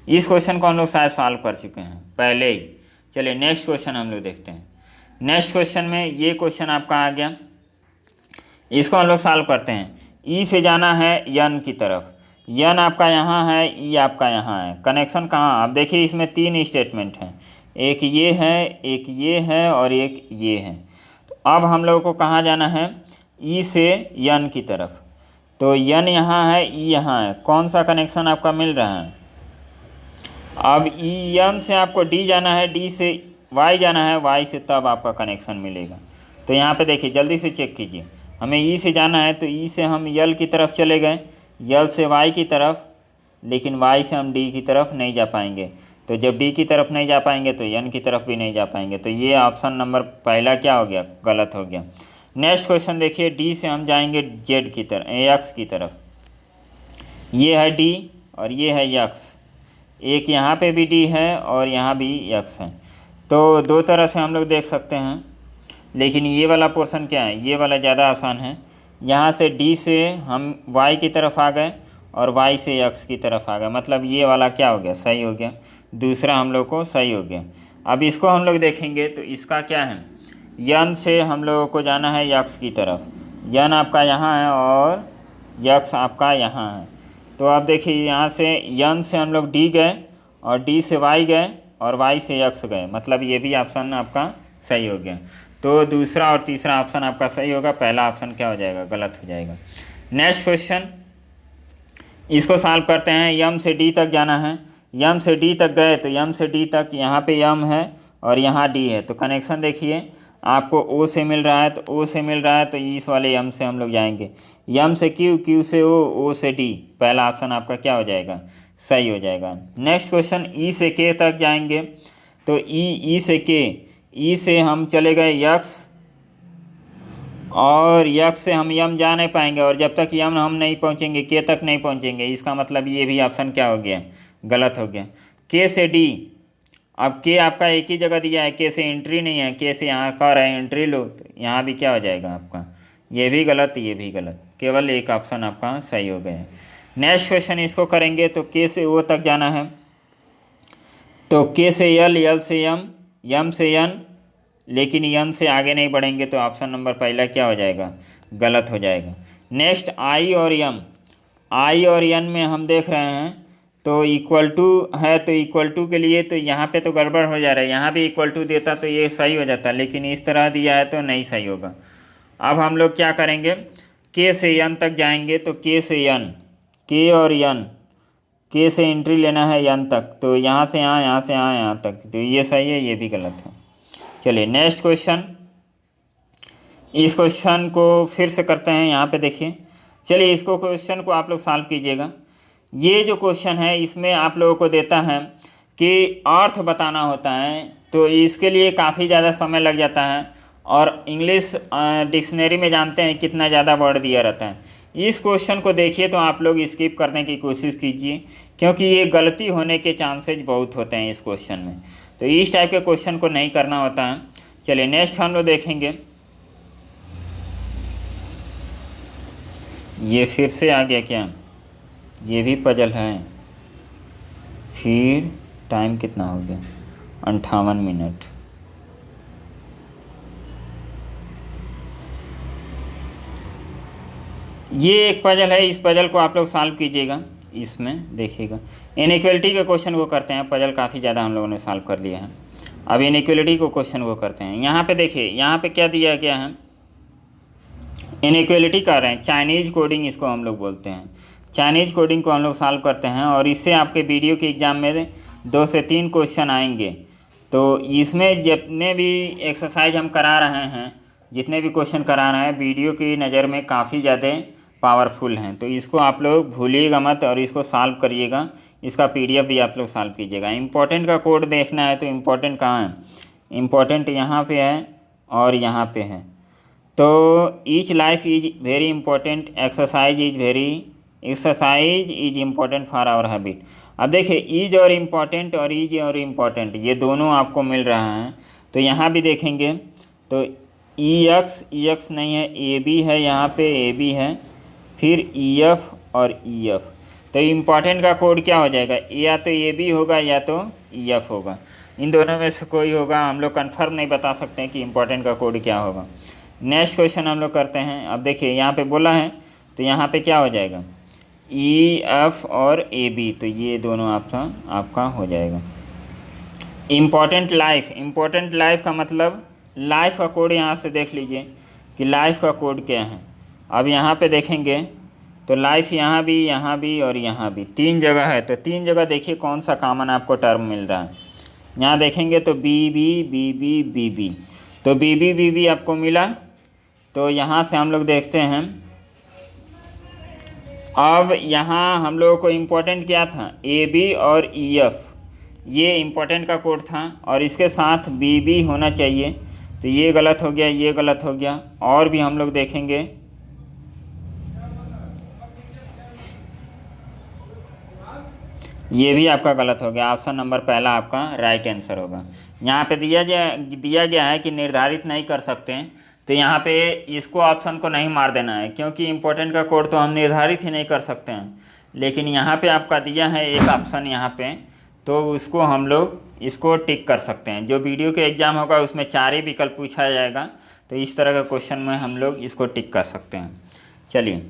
इस क्वेश्चन को हम लोग शायद सॉल्व कर चुके हैं पहले ही। चलिए नेक्स्ट क्वेश्चन हम लोग देखते हैं। नेक्स्ट क्वेश्चन में ये क्वेश्चन आपका आ गया, इसको हम लोग सॉल्व करते हैं। ई से जाना है यन की तरफ, यन आपका यहाँ है, ई आपका यहाँ है। कनेक्शन कहाँ, अब देखिए इसमें 3 स्टेटमेंट हैं, एक ये है, एक ये है और एक ये है। तो अब हम लोगों को कहाँ जाना है, ई से यन की तरफ। तो यन यहाँ है, ई यहाँ है, कौन सा कनेक्शन आपका मिल रहा है? अब ई यन से आपको डी जाना है, डी से वाई जाना है, वाई से तब आपका कनेक्शन मिलेगा। तो यहाँ पे देखिए जल्दी से चेक कीजिए, हमें ई से जाना है तो ई से हम यल की तरफ चले गए, यल से वाई की तरफ, लेकिन वाई से हम डी की तरफ नहीं जा पाएंगे। तो जब डी की तरफ नहीं जा पाएंगे तो यन की तरफ भी नहीं जा पाएंगे। तो ये ऑप्शन नंबर पहला क्या हो गया? गलत हो गया। नेक्स्ट क्वेश्चन देखिए, डी से हम जाएंगे जेड की तरफ, एक्स की तरफ। ये है डी और ये है यक्स, एक यहाँ पे भी डी है और यहाँ भी यक्स है। तो दो तरह से हम लोग देख सकते हैं, लेकिन ये वाला पोर्शन क्या है? ये वाला ज़्यादा आसान है। यहाँ से डी से हम वाई की तरफ आ गए और वाई से एक्स की तरफ आ गए, मतलब ये वाला क्या हो गया? सही हो गया। दूसरा हम लोग को सही हो गया। अब इसको हम लोग देखेंगे तो इसका क्या है? यन से हम लोगों को जाना है यक्स की तरफ, यन आपका यहाँ है और यक्स आपका यहाँ है। तो अब देखिए यहाँ से यन से हम लोग डी गए और डी से वाई गए और वाई से यक्स गए, मतलब ये भी ऑप्शन आपका सही हो गया। तो दूसरा और तीसरा ऑप्शन आपका सही होगा, पहला ऑप्शन क्या हो जाएगा? गलत हो जाएगा। नेक्स्ट क्वेश्चन, इसको सॉल्व करते हैं। यम से डी तक जाना है, यम से डी तक गए तो यम से डी तक यहाँ पे यम है और यहाँ डी है। तो कनेक्शन देखिए, आपको ओ से मिल रहा है तो ओ से मिल रहा है, तो इस वाले यम से हम लोग जाएंगे। यम से क्यू, क्यू से ओ से डी, पहला ऑप्शन आपका क्या हो जाएगा? सही हो जाएगा। नेक्स्ट क्वेश्चन, ई से के तक जाएंगे तो ई से के, ई से हम चले गए यक्स और यक्स से हम यम जा नहीं पाएंगे, और जब तक यम हम नहीं पहुंचेंगे के तक नहीं पहुंचेंगे। इसका मतलब ये भी ऑप्शन क्या हो गया? गलत हो गया। के से डी, अब के आपका एक ही जगह दिया है, के से एंट्री नहीं है, के से यहाँ कह रहे हैं एंट्री लो, तो यहाँ भी क्या हो जाएगा आपका? ये भी गलत, ये भी गलत, केवल एक ऑप्शन आपका सही हो गया है। नेक्स्ट क्वेश्चन इसको करेंगे तो के से ओ तक जाना है तो के से यल, यल से यम, यम से यन, लेकिन यन से आगे नहीं बढ़ेंगे तो ऑप्शन नंबर पहला क्या हो जाएगा? गलत हो जाएगा। नेक्स्ट आई और यम, आई और यन में हम देख रहे हैं तो इक्वल टू है, तो इक्वल टू के लिए तो यहाँ पे तो गड़बड़ हो जा रहा है, यहाँ भी इक्वल टू देता तो ये सही हो जाता, लेकिन इस तरह दिया है तो नहीं सही होगा। अब हम लोग क्या करेंगे, के से यन तक जाएंगे तो के से यन, के और यन, के से एंट्री लेना है यन तक, तो यहाँ से यहाँ से यहाँ तक, तो ये सही है, ये भी गलत है। चलिए नेक्स्ट क्वेश्चन, इस क्वेश्चन को फिर से करते हैं। यहाँ पे देखिए, चलिए इसको क्वेश्चन को आप लोग सॉल्व कीजिएगा। ये जो क्वेश्चन है इसमें आप लोगों को देता है कि अर्थ बताना होता है, तो इसके लिए काफ़ी ज़्यादा समय लग जाता है, और इंग्लिश डिक्शनरी में जानते हैं कितना ज़्यादा वर्ड दिया रहता है। इस क्वेश्चन को देखिए तो आप लोग स्किप करने की कोशिश कीजिए, क्योंकि ये गलती होने के चांसेज बहुत होते हैं इस क्वेश्चन में, तो इस टाइप के क्वेश्चन को नहीं करना होता है। चलिए नेक्स्ट हम लोग देखेंगे, ये फिर से आ गया क्या? ये भी पजल है। फिर टाइम कितना हो गया? 58 मिनट। ये एक पजल है, इस पजल को आप लोग सॉल्व कीजिएगा। इसमें देखिएगा, इनइक्वलिटी के क्वेश्चन को करते हैं, पजल काफ़ी ज़्यादा हम लोगों ने सॉल्व कर लिया है। अब इनइक्वलिटी को क्वेश्चन को करते हैं। यहाँ पे देखिए, यहाँ पे क्या दिया गया है? इनइक्वलिटी कर रहे हैं, चाइनीज़ कोडिंग इसको हम लोग बोलते हैं। चाइनीज़ कोडिंग को हम लोग सॉल्व करते हैं, और इससे आपके वीडियो के एग्ज़ाम में 2 से 3 क्वेश्चन आएंगे। तो इसमें जितने भी एक्सरसाइज हम करा रहे हैं, जितने भी क्वेश्चन करा रहे हैं, वीडियो की नज़र में काफ़ी ज़्यादा पावरफुल हैं, तो इसको आप लोग भूलिएगा मत और इसको सॉल्व करिएगा। इसका PDF भी आप लोग सॉल्व कीजिएगा। इम्पोर्टेंट का कोड देखना है तो इम्पोर्टेंट कहाँ है? इम्पोर्टेंट यहाँ पे है और यहाँ पे है। तो each life is very important, exercise is important for our habit. अब देखिए, ईज और इम्पॉर्टेंट और ईज और इम्पॉर्टेंट ये दोनों आपको मिल रहा है। तो यहाँ भी देखेंगे तो EX नहीं है, AB है, यहाँ पे AB है, फिर EF और EF। तो इम्पॉर्टेंट का कोड क्या हो जाएगा? या तो AB होगा या तो EF होगा, इन दोनों में से कोई होगा। हम लोग कन्फर्म नहीं बता सकते हैं कि इम्पॉर्टेंट का कोड क्या होगा। नेक्स्ट क्वेश्चन हम लोग करते हैं। अब देखिए यहाँ पे बोला है तो यहाँ पे क्या हो जाएगा? EF और AB, तो ये दोनों ऑप्शन आपका हो जाएगा। इम्पॉर्टेंट लाइफ का मतलब लाइफ का कोड यहाँ से देख लीजिए कि लाइफ का कोड क्या है। अब यहाँ पे देखेंगे तो लाइफ यहाँ भी और यहाँ भी 3 जगह है, तो 3 जगह देखिए कौन सा कॉमन आपको टर्म मिल रहा है। यहाँ देखेंगे तो बी बी, तो बी आपको मिला। तो यहाँ से हम लोग देखते हैं, अब यहाँ हम लोगों को इम्पोर्टेंट क्या था, ए बी और ई एफ, ये इम्पोर्टेंट का कोड था, और इसके साथ बी बी होना चाहिए। तो ये गलत हो गया, ये गलत हो गया। और भी हम लोग देखेंगे, ये भी आपका गलत हो गया। ऑप्शन नंबर पहला आपका राइट आंसर होगा। यहाँ पे दिया गया है कि निर्धारित नहीं कर सकते हैं, तो यहाँ पे इसको ऑप्शन को नहीं मार देना है, क्योंकि इम्पोर्टेंट का कोड तो हम निर्धारित ही नहीं कर सकते हैं। लेकिन यहाँ पे आपका दिया है एक ऑप्शन यहाँ पे, तो उसको हम लोग इसको टिक कर सकते हैं। जो वीडियो के एग्ज़ाम होगा उसमें 4 ही विकल्प पूछा जाएगा, तो इस तरह का क्वेश्चन में हम लोग इसको टिक कर सकते हैं। चलिए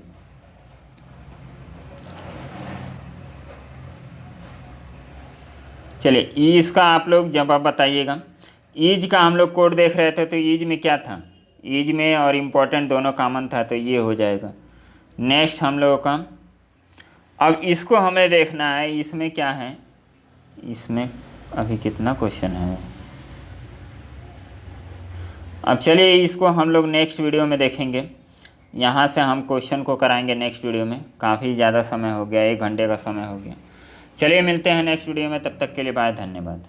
ईज का आप लोग जवाब बताइएगा। ईज का हम लोग कोड देख रहे थे, तो ईज में क्या था, ईज में और इम्पोर्टेंट दोनों कॉमन था, तो ये हो जाएगा। नेक्स्ट हम लोगों का, अब इसको हमें देखना है, इसमें क्या है, इसमें अभी कितना क्वेश्चन है। अब चलिए इसको हम लोग नेक्स्ट वीडियो में देखेंगे। यहाँ से हम क्वेश्चन को कराएंगे नेक्स्ट वीडियो में। काफ़ी ज़्यादा समय हो गया, 1 घंटे का समय हो गया। चलिए मिलते हैं नेक्स्ट वीडियो में, तब तक के लिए बाय, धन्यवाद।